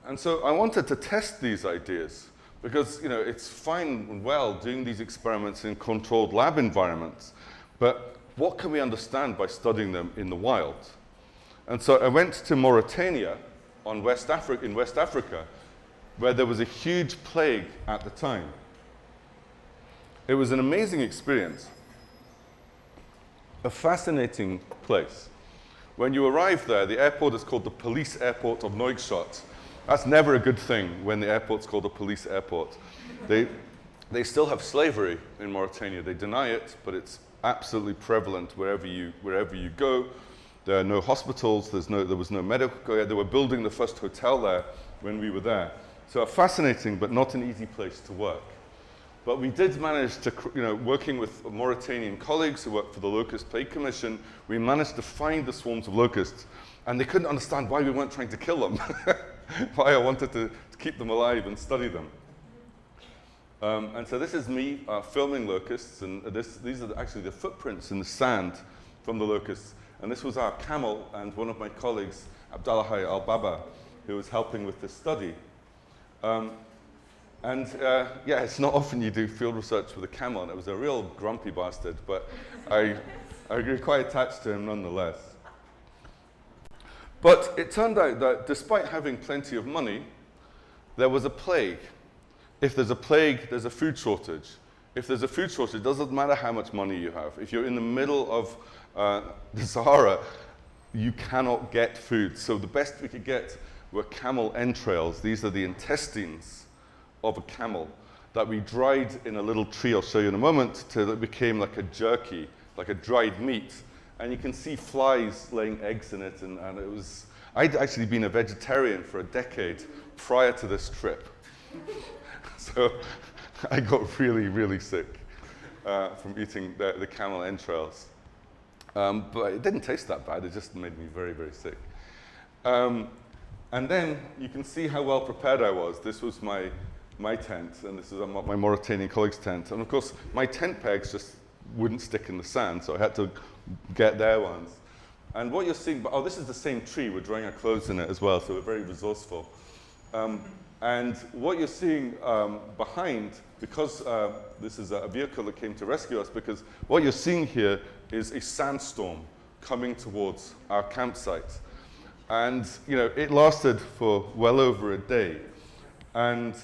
Speaker 2: And so I wanted to test these ideas because, you know, it's fine and well doing these experiments in controlled lab environments, but what can we understand by studying them in the wild? And so I went to Mauritania in West Africa, where there was a huge plague at the time. It was an amazing experience, a fascinating place. When you arrive there, the airport is called the police airport of Nouakchott. That's never a good thing when the airport's called a police airport. They still have slavery in Mauritania. They deny it, but it's absolutely prevalent wherever you go. There are no hospitals, there was no medical care. They were building the first hotel there when we were there. So a fascinating but not an easy place to work. But we did manage to, you know, working with Mauritanian colleagues who worked for the Locust Plague Commission, we managed to find the swarms of locusts, and they couldn't understand why we weren't trying to kill them, why I wanted to keep them alive and study them. And so this is me filming locusts, and these are actually the footprints in the sand from the locusts. And this was our camel and one of my colleagues, Abdallah Al-Baba, who was helping with this study. Yeah, it's not often you do field research with a camel, and it was a real grumpy bastard, but I grew quite attached to him nonetheless. But it turned out that despite having plenty of money, there was a plague. If there's a plague, there's a food shortage. If there's a food shortage, it doesn't matter how much money you have. If you're in the middle of the Sahara, you cannot get food. So the best we could get were camel entrails. These are the intestines of a camel. that we dried in a little tree I'll show you in a moment till it became like a jerky, like a dried meat. And you can see flies laying eggs in it. And it was, I'd actually been a vegetarian for a decade prior to this trip. So I got really, really sick from eating the camel entrails. But it didn't taste that bad. It just made me very, very sick. And then you can see how well prepared I was. This was my tent, and this is my Mauritanian colleague's tent. And of course, my tent pegs just wouldn't stick in the sand, so I had to get their ones. And what you're seeing, oh, this is the same tree. We're drying our clothes in it as well, so we're very resourceful. And what you're seeing behind, because this is a vehicle that came to rescue us, because what you're seeing here is a sandstorm coming towards our campsite. And it lasted for well over a day. And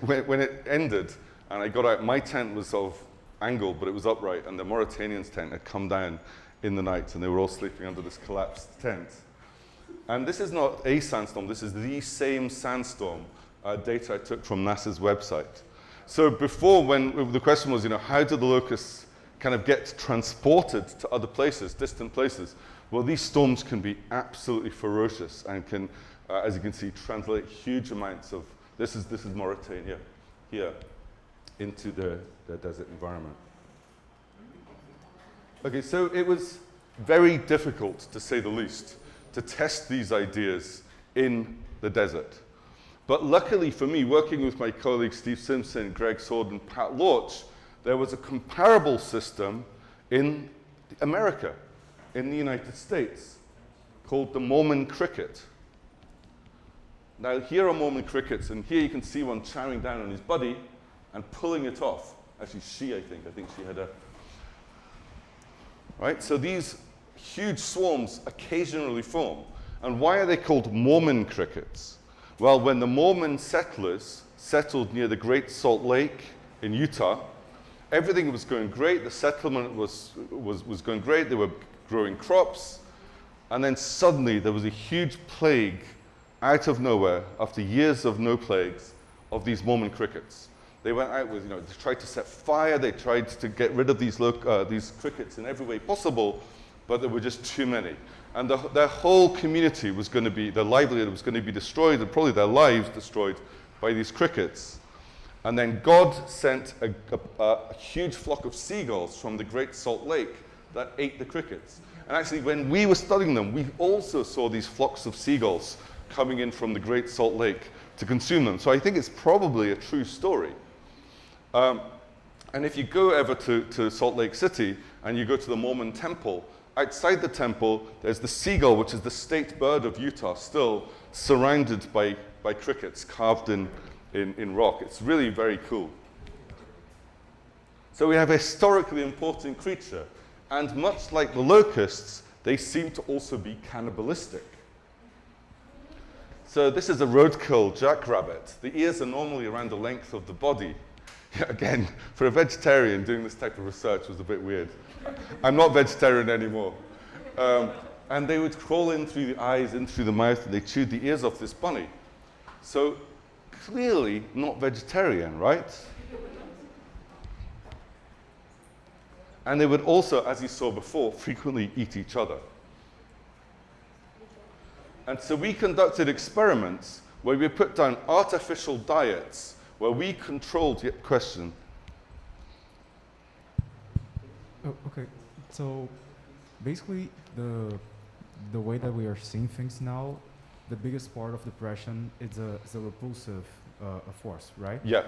Speaker 2: when it ended, and I got out, my tent was sort of angled, but it was upright, and the Mauritanians' tent had come down in the night, and they were all sleeping under this collapsed tent. And this is not a sandstorm, this is the same sandstorm data I took from NASA's website. So before, when the question was, how do the locusts kind of get transported to other places, distant places? Well, these storms can be absolutely ferocious and can, as you can see, translate huge amounts of, this is Mauritania here, into the desert environment. Okay, so it was very difficult, to say the least, to test these ideas in the desert. But luckily for me, working with my colleagues Steve Simpson, Greg Sword, and Pat Lorch, there was a comparable system in America, in the United States, called the Mormon cricket. Now, here are Mormon crickets, and here you can see one chowing down on his buddy and pulling it off. Actually, I think she had a... Right, so these huge swarms occasionally form. And why are they called Mormon crickets? Well, when the Mormon settlers settled near the Great Salt Lake in Utah, everything was going great. The settlement was going great. They were growing crops. And then suddenly there was a huge plague out of nowhere, after years of no plagues, of these Mormon crickets. They went out with, they tried to set fire. They tried to get rid of these crickets in every way possible, but there were just too many. And their whole community was going to be, their livelihood was going to be destroyed, and probably their lives destroyed by these crickets. And then God sent a huge flock of seagulls from the Great Salt Lake that ate the crickets. And actually, when we were studying them, we also saw these flocks of seagulls coming in from the Great Salt Lake to consume them. So I think it's probably a true story. And if you go ever to Salt Lake City and you go to the Mormon temple, outside the temple, there's the seagull, which is the state bird of Utah, still surrounded by crickets carved in rock. It's really very cool. So we have a historically important creature. And much like the locusts, they seem to also be cannibalistic. So this is a roadkill jackrabbit. The ears are normally around the length of the body. Again, for a vegetarian, doing this type of research was a bit weird. I'm not vegetarian anymore. And they would crawl in through the eyes, in through the mouth, and they chewed the ears off this bunny. So clearly not vegetarian, right? And they would also, as you saw before, frequently eat each other. And so we conducted experiments where we put down artificial diets, where we controlled the question.
Speaker 6: Oh, okay. So basically, the way that we are seeing things now, the biggest part of depression is a repulsive force, right?
Speaker 2: Yeah.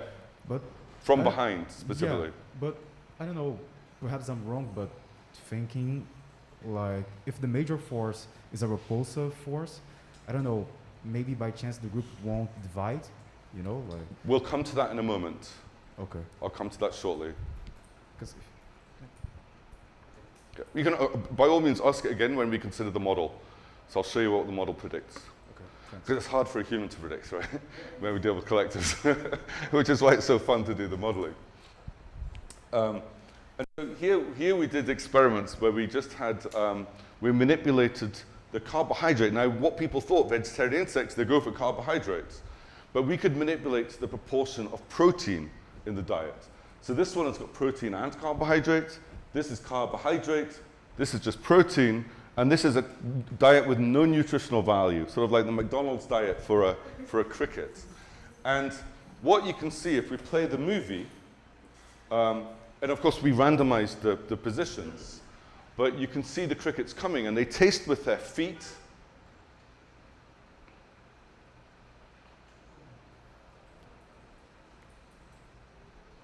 Speaker 6: But
Speaker 2: from behind, specifically.
Speaker 6: Yeah, but I don't know, perhaps I'm wrong, but thinking like if the major force is a repulsive force, I don't know, maybe by chance the group won't divide, like.
Speaker 2: We'll come to that in a moment.
Speaker 6: Okay.
Speaker 2: I'll come to that shortly.
Speaker 6: Because
Speaker 2: you can, by all means, ask it again when we consider the model. So I'll show you what the model predicts.
Speaker 6: Okay, thanks.
Speaker 2: Because it's hard for a human to predict, right? When we deal with collectives, which is why it's so fun to do the modeling. And so here we did experiments where we just had, we manipulated the carbohydrate. Now, what people thought, vegetarian insects, they go for carbohydrates. But we could manipulate the proportion of protein in the diet. So this one has got protein and carbohydrate. This is carbohydrate. This is just protein. And this is a diet with no nutritional value, sort of like the McDonald's diet for a cricket. And what you can see if we play the movie, and of course we randomize the positions, but you can see the crickets coming and they taste with their feet.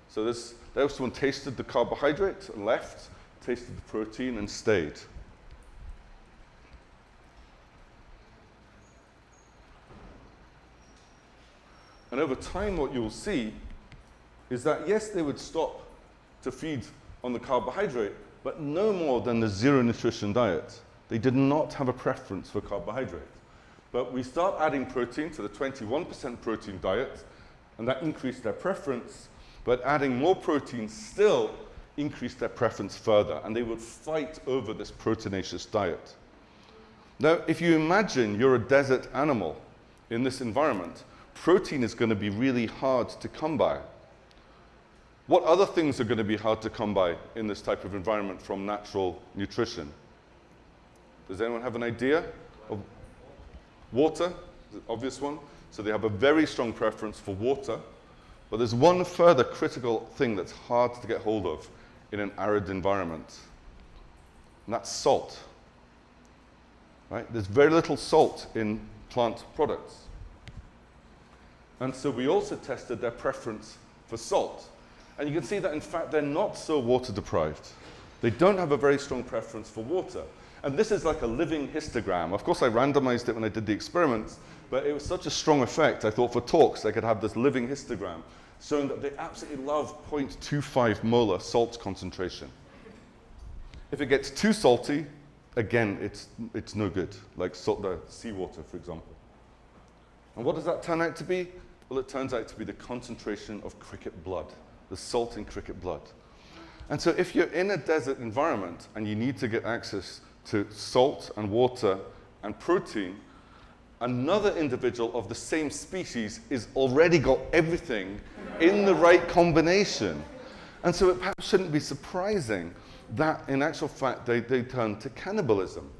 Speaker 2: So this one tasted the carbohydrate and left, tasted the protein and stayed. And over time, what you'll see is that, yes, they would stop to feed on the carbohydrate, but no more than the zero nutrition diet. They did not have a preference for carbohydrate. But we start adding protein to the 21% protein diet, and that increased their preference, but adding more protein still increased their preference further, and they would fight over this proteinaceous diet. Now, if you imagine you're a desert animal in this environment, protein is going to be really hard to come by. What other things are going to be hard to come by in this type of environment from natural nutrition? Does anyone have an idea? Water is an obvious one. So they have a very strong preference for water. But there's one further critical thing that's hard to get hold of in an arid environment, and that's salt. Right? There's very little salt in plant products. And so we also tested their preference for salt. And you can see that, in fact, they're not so water deprived. They don't have a very strong preference for water. And this is like a living histogram. Of course, I randomized it when I did the experiments, but it was such a strong effect, I thought for talks I could have this living histogram showing that they absolutely love 0.25 molar salt concentration. If it gets too salty, again, it's no good, like the seawater, for example. And what does that turn out to be? Well, it turns out to be the concentration of cricket blood, the salt in cricket blood. And so if you're in a desert environment and you need to get access to salt and water and protein, another individual of the same species is already got everything in the right combination. And so it perhaps shouldn't be surprising that in actual fact they turn to cannibalism.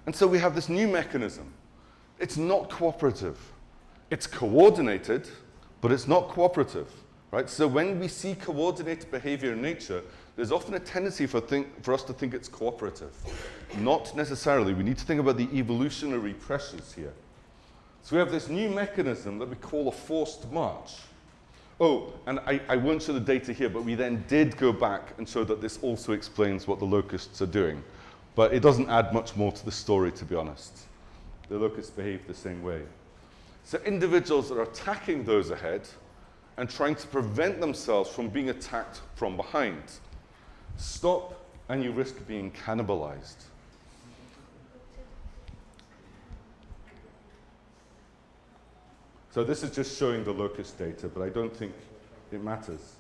Speaker 2: And so we have this new mechanism. It's not cooperative. It's coordinated, but it's not cooperative, right? So when we see coordinated behavior in nature, there's often a tendency for us to think it's cooperative. Not necessarily. We need to think about the evolutionary pressures here. So we have this new mechanism that we call a forced march. Oh, and I won't show the data here, but we then did go back and show that this also explains what the locusts are doing. But it doesn't add much more to the story, to be honest. The locusts behave the same way. So individuals are attacking those ahead and trying to prevent themselves from being attacked from behind. Stop, and you risk being cannibalized. So this is just showing the locust data, but I don't think it matters.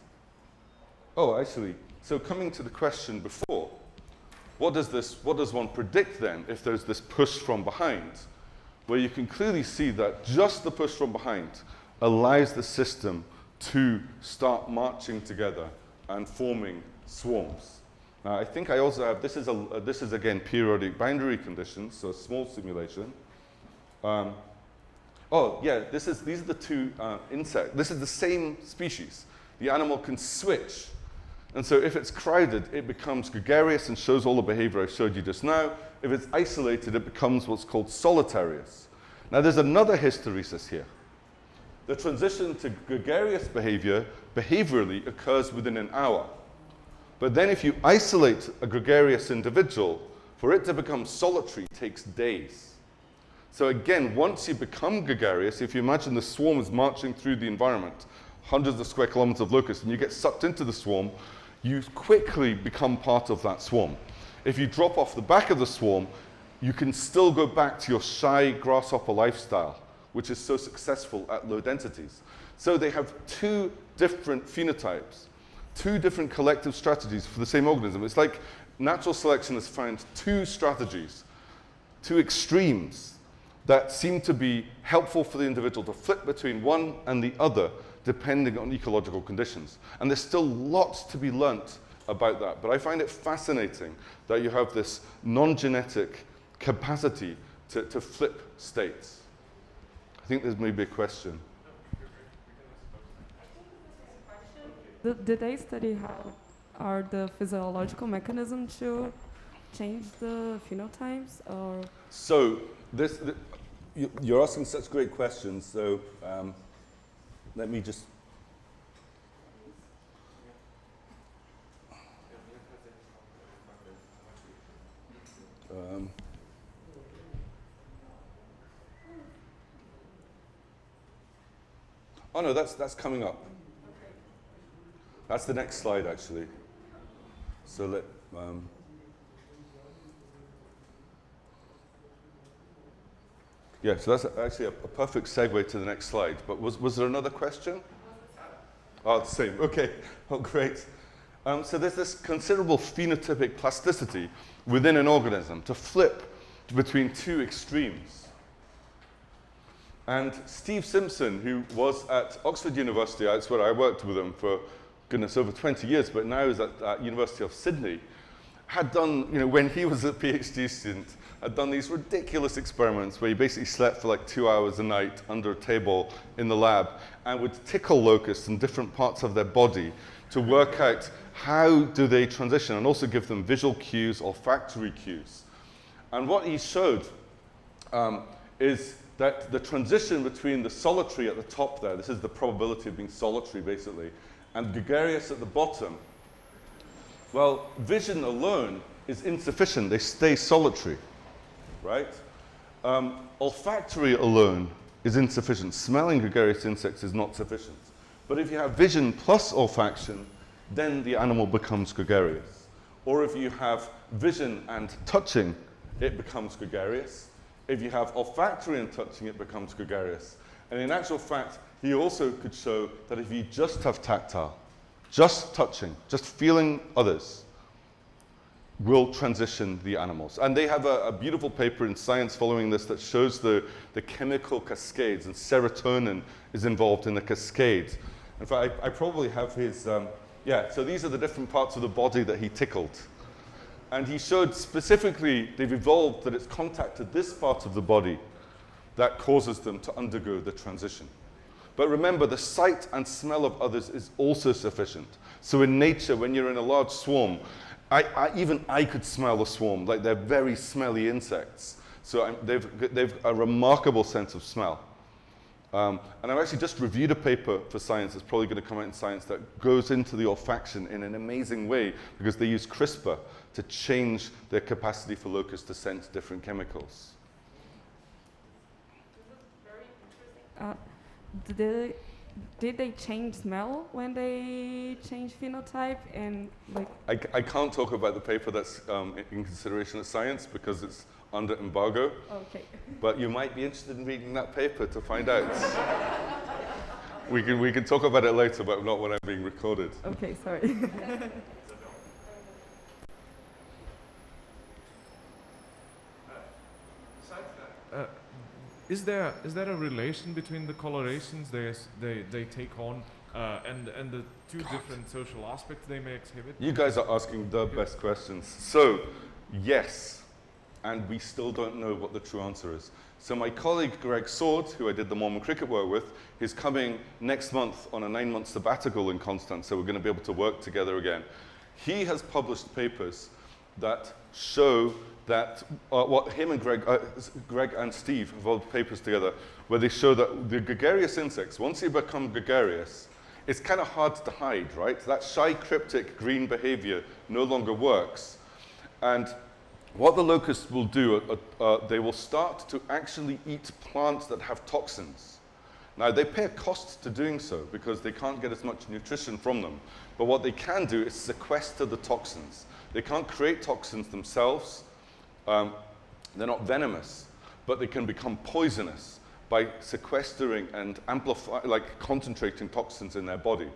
Speaker 2: Oh, actually, so coming to the question before, what does one predict then if there's this push from behind? Well, you can clearly see that just the push from behind allows the system to start marching together and forming swarms. Now, I think I also have, this is again periodic boundary conditions, so a small simulation. Oh, yeah, these are the two insects. This is the same species. The animal can switch. And so if it's crowded, it becomes gregarious and shows all the behavior I showed you just now. If it's isolated, it becomes what's called solitarious. Now, there's another hysteresis here. The transition to gregarious behavior behaviorally occurs within an hour. But then if you isolate a gregarious individual, for it to become solitary takes days. So again, once you become gregarious, if you imagine the swarm is marching through the environment, hundreds of square kilometers of locusts, and you get sucked into the swarm, you quickly become part of that swarm. If you drop off the back of the swarm, you can still go back to your shy grasshopper lifestyle, which is so successful at low densities. So they have two different phenotypes, two different collective strategies for the same organism. It's like natural selection has found two strategies, two extremes. that seem to be helpful for the individual to flip between one and the other depending on ecological conditions. And there's still lots to be learnt about that, but I find it fascinating that you have this non-genetic capacity to flip states. I think there's maybe a question.
Speaker 1: Did they study how are the physiological mechanisms to change the phenotypes, or?
Speaker 2: So you're asking such great questions. So let me just. Oh no, that's coming up. That's the next slide, actually. So let. Yeah, so that's actually a perfect segue to the next slide. But was there another question? Oh, the same. Okay. Oh, great. So there's this considerable phenotypic plasticity within an organism to flip between two extremes. And Steve Simpson, who was at Oxford University, that's where I worked with him for, goodness, over 20 years, but now is at University of Sydney, had done, when he was a PhD student, had done these ridiculous experiments where he basically slept for like 2 hours a night under a table in the lab and would tickle locusts in different parts of their body to work out how do they transition and also give them visual cues, olfactory cues. And what he showed is that the transition between the solitary at the top there, this is the probability of being solitary basically, and gregarious at the bottom, well, vision alone is insufficient. They stay solitary, right? Olfactory alone is insufficient. Smelling gregarious insects is not sufficient. But if you have vision plus olfaction, then the animal becomes gregarious. Or if you have vision and touching, it becomes gregarious. If you have olfactory and touching, it becomes gregarious. And in actual fact, he also could show that if you just have tactile, just touching, just feeling others, will transition the animals. And they have a beautiful paper in Science following this that shows the chemical cascades, and serotonin is involved in the cascades. In fact, I probably have his, yeah, so these are the different parts of the body that he tickled. And he showed specifically they've evolved that it's contact to this part of the body that causes them to undergo the transition. But remember, the sight and smell of others is also sufficient. So in nature, when you're in a large swarm, even I could smell the swarm, like they're very smelly insects. So they've a remarkable sense of smell. And I've actually just reviewed a paper for Science, that's probably going to come out in Science, that goes into the olfaction in an amazing way because they use CRISPR to change their capacity for locusts to sense different chemicals.
Speaker 1: Did they change smell when they change phenotype? And like
Speaker 2: I can't talk about the paper that's in consideration at Science because it's under embargo.
Speaker 1: Okay.
Speaker 2: But you might be interested in reading that paper to find out. we can talk about it later, but not when I'm being recorded.
Speaker 1: Okay, sorry.
Speaker 9: Is there a relation between the colorations they take on and the two different social aspects they may exhibit?
Speaker 2: You guys are asking the best questions. So, yes, and we still don't know what the true answer is. So my colleague Greg Sword, who I did the Mormon cricket work with, is coming next month on a 9-month sabbatical in Constance, so we're going to be able to work together again. He has published papers that show that what him and Greg and Steve have all papers together, where they show that the gregarious insects, once they become gregarious, it's kind of hard to hide, right? That shy, cryptic green behavior no longer works. And what the locusts will do, they will start to actually eat plants that have toxins. Now, they pay a cost to doing so because they can't get as much nutrition from them. But what they can do is sequester the toxins. They can't create toxins themselves. They're not venomous, but they can become poisonous by sequestering and concentrating toxins in their body.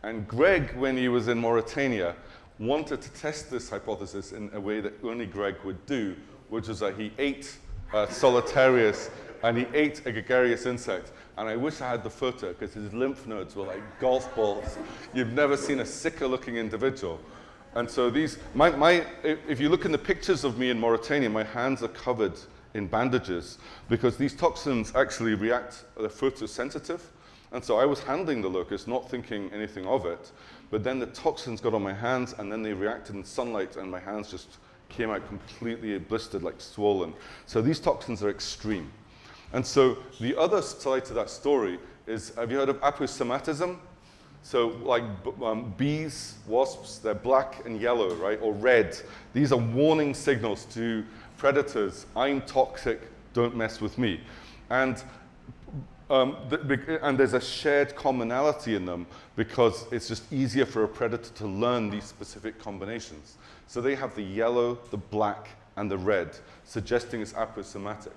Speaker 2: And Greg, when he was in Mauritania, wanted to test this hypothesis in a way that only Greg would do, which is that he ate solitarius, and he ate a gregarious insect. And I wish I had the photo, because his lymph nodes were like golf balls. You've never seen a sicker looking individual. And so these, if you look in the pictures of me in Mauritania, my hands are covered in bandages, because these toxins actually react, they're photosensitive. And so I was handling the locust, not thinking anything of it, but then the toxins got on my hands, and then they reacted in sunlight, and my hands just came out completely blistered, like swollen. So these toxins are extreme. And so the other side to that story is, have you heard of aposematism? So like bees, wasps, they're black and yellow, right, or red. These are warning signals to predators. I'm toxic, don't mess with me. And there's a shared commonality in them, because it's just easier for a predator to learn these specific combinations. So they have the yellow, the black, and the red, suggesting it's aposematic.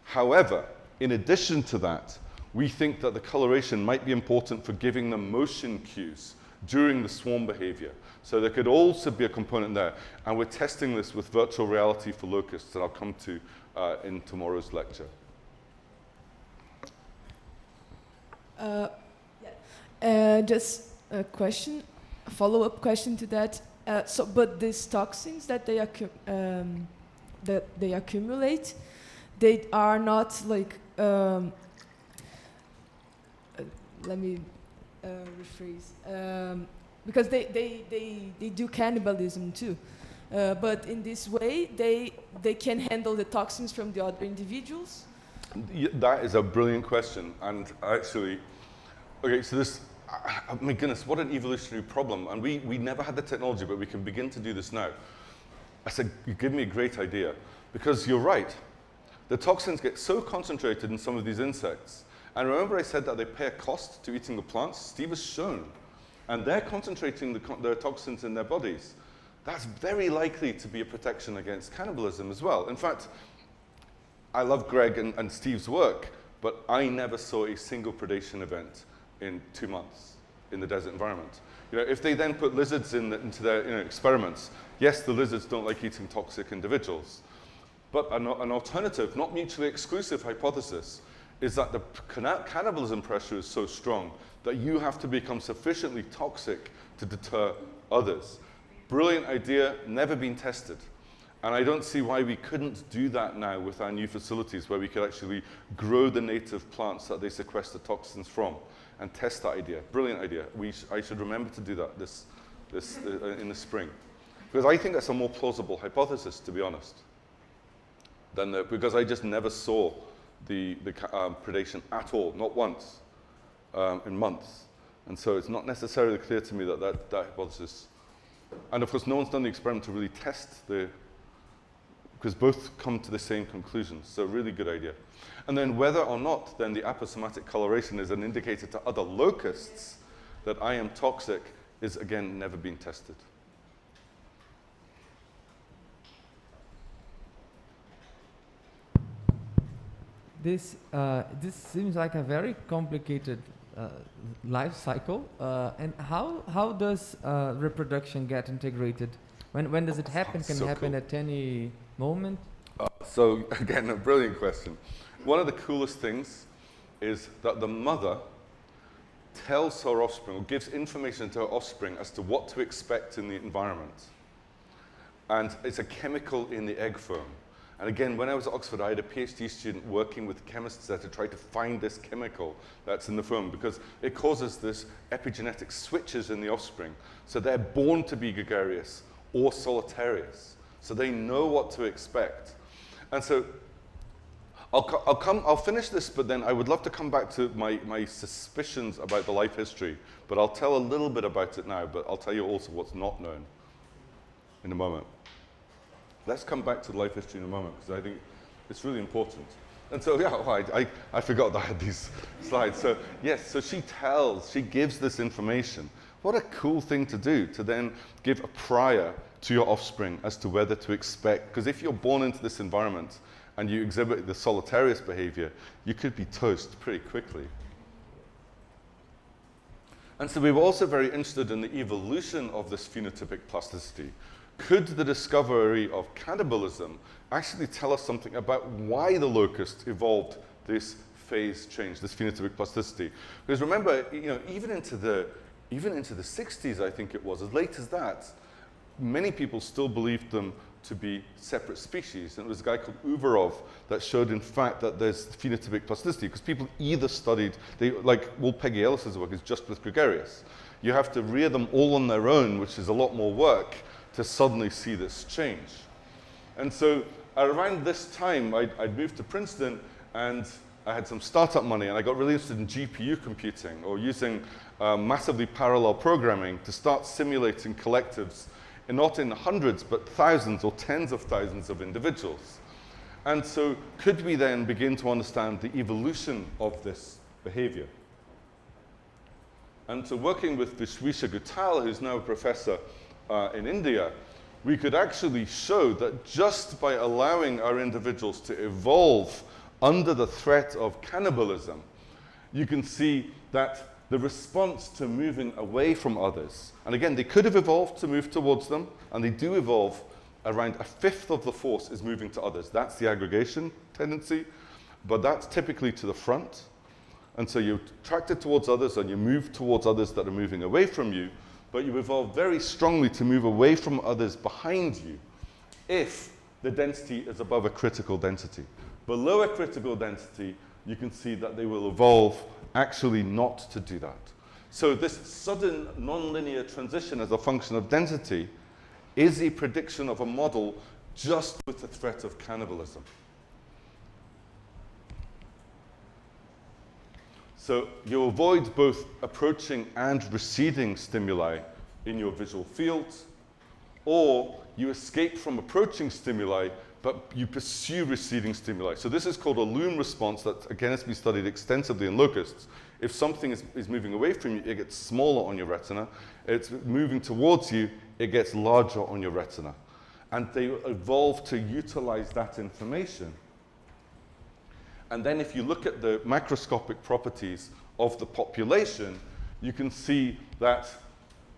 Speaker 2: However, in addition to that, we think that the coloration might be important for giving them motion cues during the swarm behavior. So there could also be a component there. And we're testing this with virtual reality for locusts that I'll come to in tomorrow's lecture.
Speaker 13: Just a question, a follow-up question to that. But these toxins that they accumulate, they are not like. Let me rephrase. Because they do cannibalism too. But in this way, they can handle the toxins from the other individuals.
Speaker 2: That is a brilliant question. And actually, okay, so this, oh my goodness, what an evolutionary problem. And we never had the technology, but we can begin to do this now. I said, you give me a great idea. Because you're right. The toxins get so concentrated in some of these insects. And remember I said that they pay a cost to eating the plants? Steve has shown. And they're concentrating their toxins in their bodies. That's very likely to be a protection against cannibalism as well. In fact, I love Greg and Steve's work, but I never saw a single predation event in 2 months in the desert environment. You know, if they then put lizards into their experiments, yes, the lizards don't like eating toxic individuals. But an alternative, not mutually exclusive hypothesis is that the cannibalism pressure is so strong that you have to become sufficiently toxic to deter others. Brilliant idea, never been tested. And I don't see why we couldn't do that now with our new facilities, where we could actually grow the native plants that they sequester toxins from and test that idea. Brilliant idea. I should remember to do that in the spring. Because I think that's a more plausible hypothesis, to be honest, because I just never saw the predation at all, not once, in months. And so it's not necessarily clear to me that hypothesis. And of course, no one's done the experiment to really test because both come to the same conclusions. So really good idea. And then whether or not then the aposematic coloration is an indicator to other locusts that I am toxic is, again, never been tested.
Speaker 8: This seems like a very complicated life cycle. And how does reproduction get integrated? When does it happen? Can it happen at any moment?
Speaker 2: So again, a brilliant question. One of the coolest things is that the mother tells her offspring, or gives information to her offspring as to what to expect in the environment. And it's a chemical in the egg foam. And again, when I was at Oxford, I had a PhD student working with chemists there to try to find this chemical that's in the foam, because it causes this epigenetic switches in the offspring. So they're born to be gregarious or solitarious. So they know what to expect. And so I'll finish this, but then I would love to come back to my suspicions about the life history. But I'll tell a little bit about it now, but I'll tell you also what's not known in a moment. Let's come back to the life history in a moment, because I think it's really important. And so, yeah, I forgot that I had these slides. So, yes, so she gives this information. What a cool thing to do, to then give a prior to your offspring as to whether to expect. Because if you're born into this environment and you exhibit the solitarious behavior, you could be toast pretty quickly. And so we were also very interested in the evolution of this phenotypic plasticity. could the discovery of cannibalism actually tell us something about why the locust evolved this phase change, this phenotypic plasticity? Because remember, even into the 60s, I think it was, as late as that, many people still believed them to be separate species. And it was a guy called Uvarov that showed, in fact, that there's phenotypic plasticity, because people either studied, Peggy Ellis's work is just with gregarious. You have to rear them all on their own, which is a lot more work, to suddenly see this change. And so around this time, I'd moved to Princeton, and I had some startup money, and I got really interested in GPU computing, or using massively parallel programming to start simulating collectives, and not in hundreds, but thousands or tens of thousands of individuals. And so could we then begin to understand the evolution of this behavior? And so working with Vishwisha Guttal, who's now a professor in India, we could actually show that just by allowing our individuals to evolve under the threat of cannibalism, you can see that the response to moving away from others, and again, they could have evolved to move towards them, and they do evolve. Around a fifth of the force is moving to others. That's the aggregation tendency, but that's typically to the front. And so you're attracted towards others, and you move towards others that are moving away from you, but you evolve very strongly to move away from others behind you if the density is above a critical density. Below a critical density, you can see that they will evolve actually not to do that. So this sudden nonlinear transition as a function of density is a prediction of a model just with the threat of cannibalism. So you avoid both approaching and receding stimuli in your visual fields, or you escape from approaching stimuli, but you pursue receding stimuli. So this is called a loom response that, again, has been studied extensively in locusts. If something is moving away from you, it gets smaller on your retina. It's moving towards you, it gets larger on your retina. And they evolve to utilize that information. And then if you look at the macroscopic properties of the population, you can see that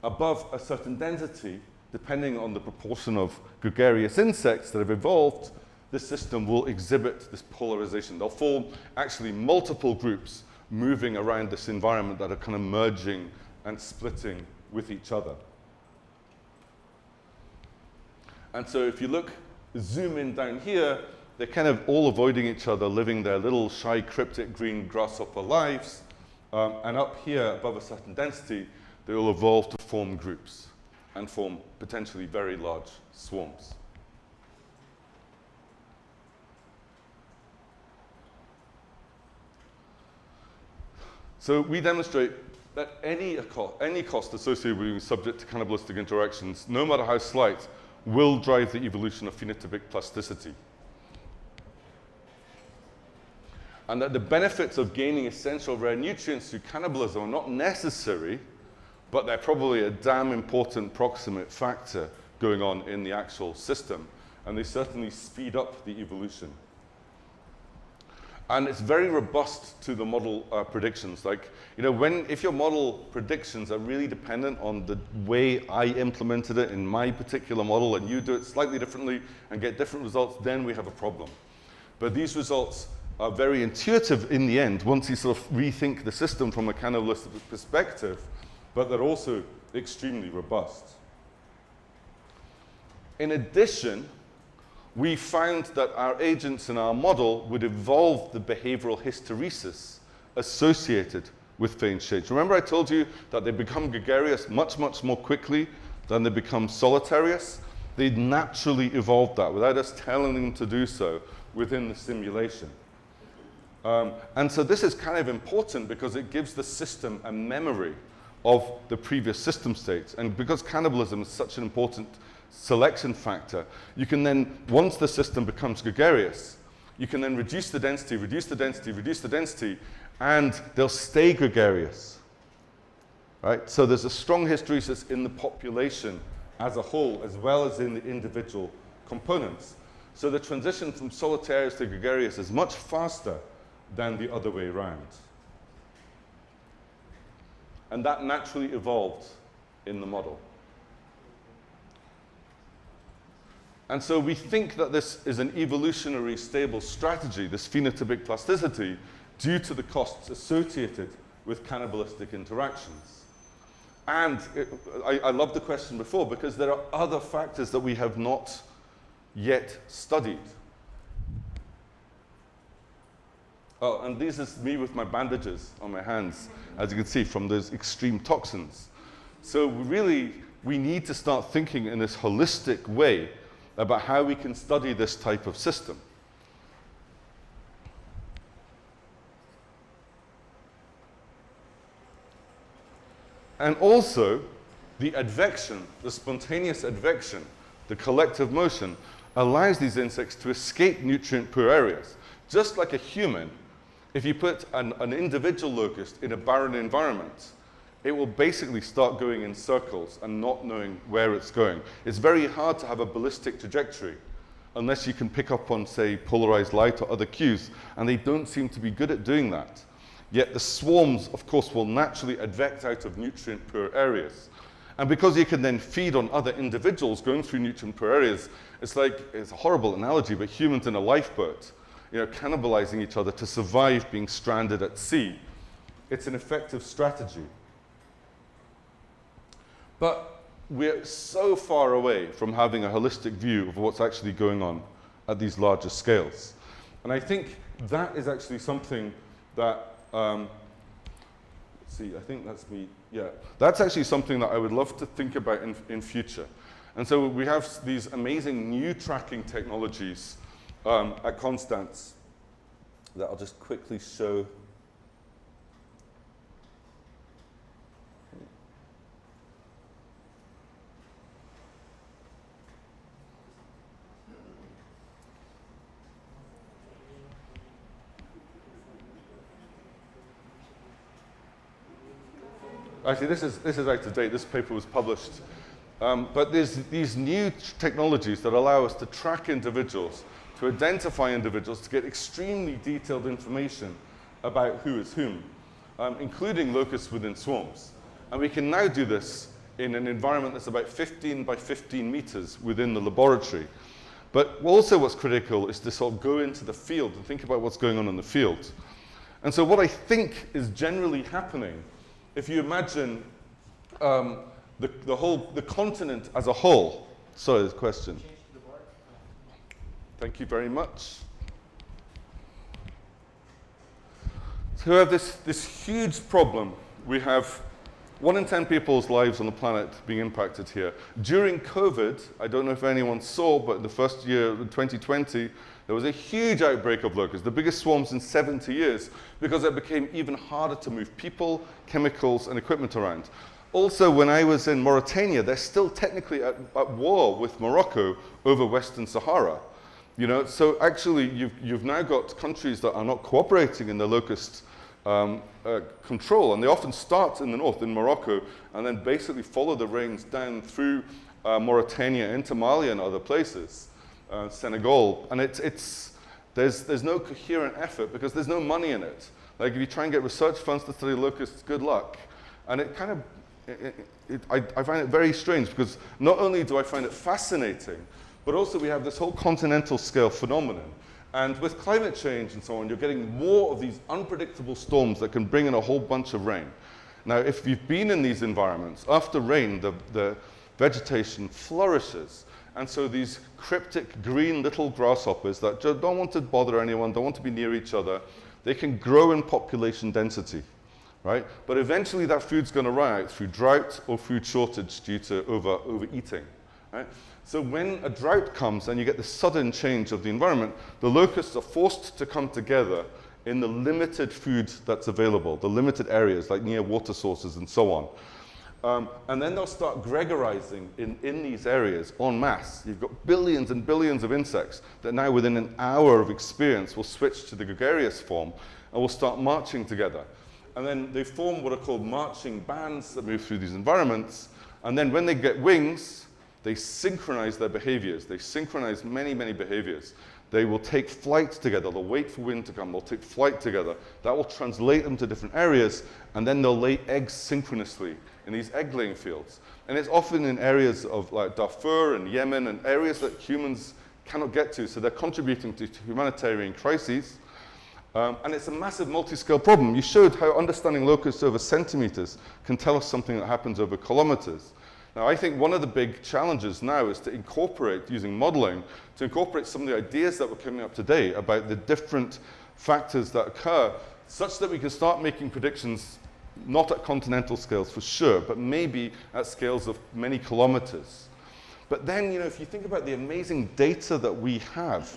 Speaker 2: above a certain density, depending on the proportion of gregarious insects that have evolved, the system will exhibit this polarization. They'll form actually multiple groups moving around this environment that are kind of merging and splitting with each other. And so if you look, zoom in down here, they're kind of all avoiding each other, living their little shy, cryptic green grasshopper lives. And up here, above a certain density, they will evolve to form groups and form potentially very large swarms. So we demonstrate that any cost associated with being subject to cannibalistic interactions, no matter how slight, will drive the evolution of phenotypic plasticity. And that the benefits of gaining essential rare nutrients through cannibalism are not necessary, but they're probably a damn important proximate factor going on in the actual system. And they certainly speed up the evolution. And it's very robust to the model predictions. Like, if your model predictions are really dependent on the way I implemented it in my particular model, and you do it slightly differently and get different results, then we have a problem. But these results are very intuitive in the end, once you sort of rethink the system from a cannibalistic perspective, but they're also extremely robust. In addition, we found that our agents in our model would evolve the behavioral hysteresis associated with phase change. Remember I told you that they become gregarious much, much more quickly than they become solitarious? They naturally evolved that without us telling them to do so within the simulation. And so this is kind of important because it gives the system a memory of the previous system states. And because cannibalism is such an important selection factor, you can then, once the system becomes gregarious, you can then reduce the density, reduce the density, reduce the density, and they'll stay gregarious. Right? So there's a strong hysteresis in the population as a whole, as well as in the individual components. So the transition from solitarious to gregarious is much faster than the other way around. And that naturally evolved in the model. And so we think that this is an evolutionary stable strategy, this phenotypic plasticity, due to the costs associated with cannibalistic interactions. And I love the question before because there are other factors that we have not yet studied. Oh, and this is me with my bandages on my hands, as you can see, from those extreme toxins. So really, we need to start thinking in this holistic way about how we can study this type of system. And also, the advection, the spontaneous advection, the collective motion, allows these insects to escape nutrient-poor areas. Just like a human, if you put an individual locust in a barren environment, it will basically start going in circles and not knowing where it's going. It's very hard to have a ballistic trajectory unless you can pick up on, say, polarized light or other cues, and they don't seem to be good at doing that. Yet the swarms, of course, will naturally advect out of nutrient-poor areas. And because you can then feed on other individuals going through nutrient-poor areas, it's like, it's a horrible analogy, but humans in a lifeboat, you know, cannibalizing each other to survive being stranded at sea. It's an effective strategy. But we're so far away from having a holistic view of what's actually going on at these larger scales. And I think that is actually something that, let's see, I think that's me, yeah. That's actually something that I would love to think about in future. And so we have these amazing new tracking technologies at Constance that I'll just quickly show. Actually, this is out of date. This paper was published. But there's these new technologies that allow us to track individuals, to identify individuals, to get extremely detailed information about who is whom, including locusts within swarms. And we can now do this in an environment that's about 15 by 15 meters within the laboratory. But also what's critical is to sort of go into the field and think about what's going on in the field. And so what I think is generally happening, if you imagine the continent as a whole. Sorry, there's a question. Thank you very much. So we have this huge problem. We have 1 in 10 people's lives on the planet being impacted here. During COVID, I don't know if anyone saw, but the first year, 2020, there was a huge outbreak of locusts, the biggest swarms in 70 years, because it became even harder to move people, chemicals, and equipment around. Also, when I was in Mauritania, they're still technically at war with Morocco over Western Sahara. You know, so actually, you've now got countries that are not cooperating in the locust control, and they often start in the north, in Morocco, and then basically follow the rains down through Mauritania into Mali and other places, Senegal, and there's no coherent effort because there's no money in it. Like if you try and get research funds to study locusts, good luck. And it kind of, I find it very strange because not only do I find it fascinating, but also we have this whole continental scale phenomenon. And with climate change and so on, you're getting more of these unpredictable storms that can bring in a whole bunch of rain. Now, if you've been in these environments, after rain, the vegetation flourishes. And so these cryptic green little grasshoppers that don't want to bother anyone, don't want to be near each other, they can grow in population density, right? But eventually that food's going to run out through drought or food shortage due to overeating, right? So when a drought comes and you get the sudden change of the environment, the locusts are forced to come together in the limited food that's available, the limited areas like near water sources and so on. And then they'll start gregarizing in these areas en masse. You've got billions and billions of insects that now within an hour of experience will switch to the gregarious form and will start marching together. And then they form what are called marching bands that move through these environments. And then when they get wings, they synchronize their behaviors. They synchronize many, many behaviors. They will take flight together. They'll wait for wind to come. They'll take flight together. That will translate them to different areas, and then they'll lay eggs synchronously in these egg-laying fields. And it's often in areas of like Darfur and Yemen and areas that humans cannot get to, so they're contributing to humanitarian crises. And it's a massive multi-scale problem. You showed how understanding locusts over centimeters can tell us something that happens over kilometers. Now, I think one of the big challenges now is to incorporate, using modeling, to incorporate some of the ideas that were coming up today about the different factors that occur, such that we can start making predictions, not at continental scales for sure, but maybe at scales of many kilometers. But then, you know, if you think about the amazing data that we have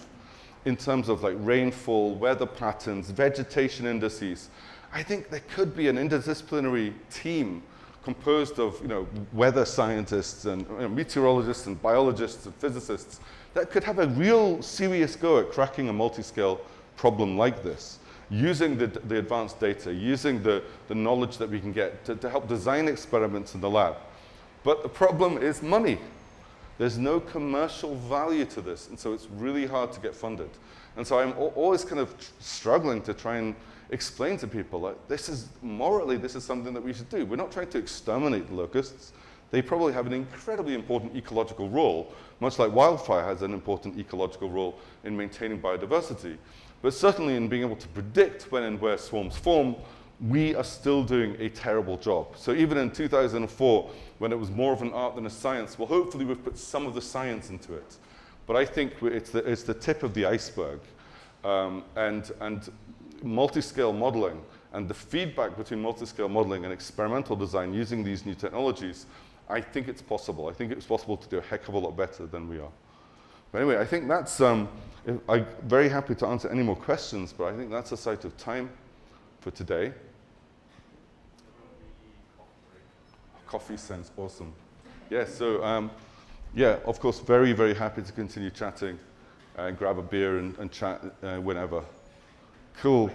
Speaker 2: in terms of like rainfall, weather patterns, vegetation indices, I think there could be an interdisciplinary team composed of, you know, weather scientists and meteorologists and biologists and physicists that could have a real serious go at cracking a multi-scale problem like this, using the advanced data, using the knowledge that we can get to help design experiments in the lab. But the problem is money. There's no commercial value to this, and so it's really hard to get funded. And so I'm always kind of struggling to try and explain to people that this is, morally, this is something that we should do. We're not trying to exterminate the locusts. They probably have an incredibly important ecological role, much like wildfire has an important ecological role in maintaining biodiversity. But certainly in being able to predict when and where swarms form, we are still doing a terrible job. So even in 2004, when it was more of an art than a science, well, hopefully we've put some of the science into it. But I think it's the tip of the iceberg. And multi-scale modeling and the feedback between multi-scale modeling and experimental design using these new technologies, I think it's possible. I think it's possible to do a heck of a lot better than we are. But anyway, I think that's, I'm very happy to answer any more questions, but I think that's a sight of time for today. Coffee sounds awesome. Yeah, so yeah, of course, very, very happy to continue chatting and grab a beer and chat whenever. Cool.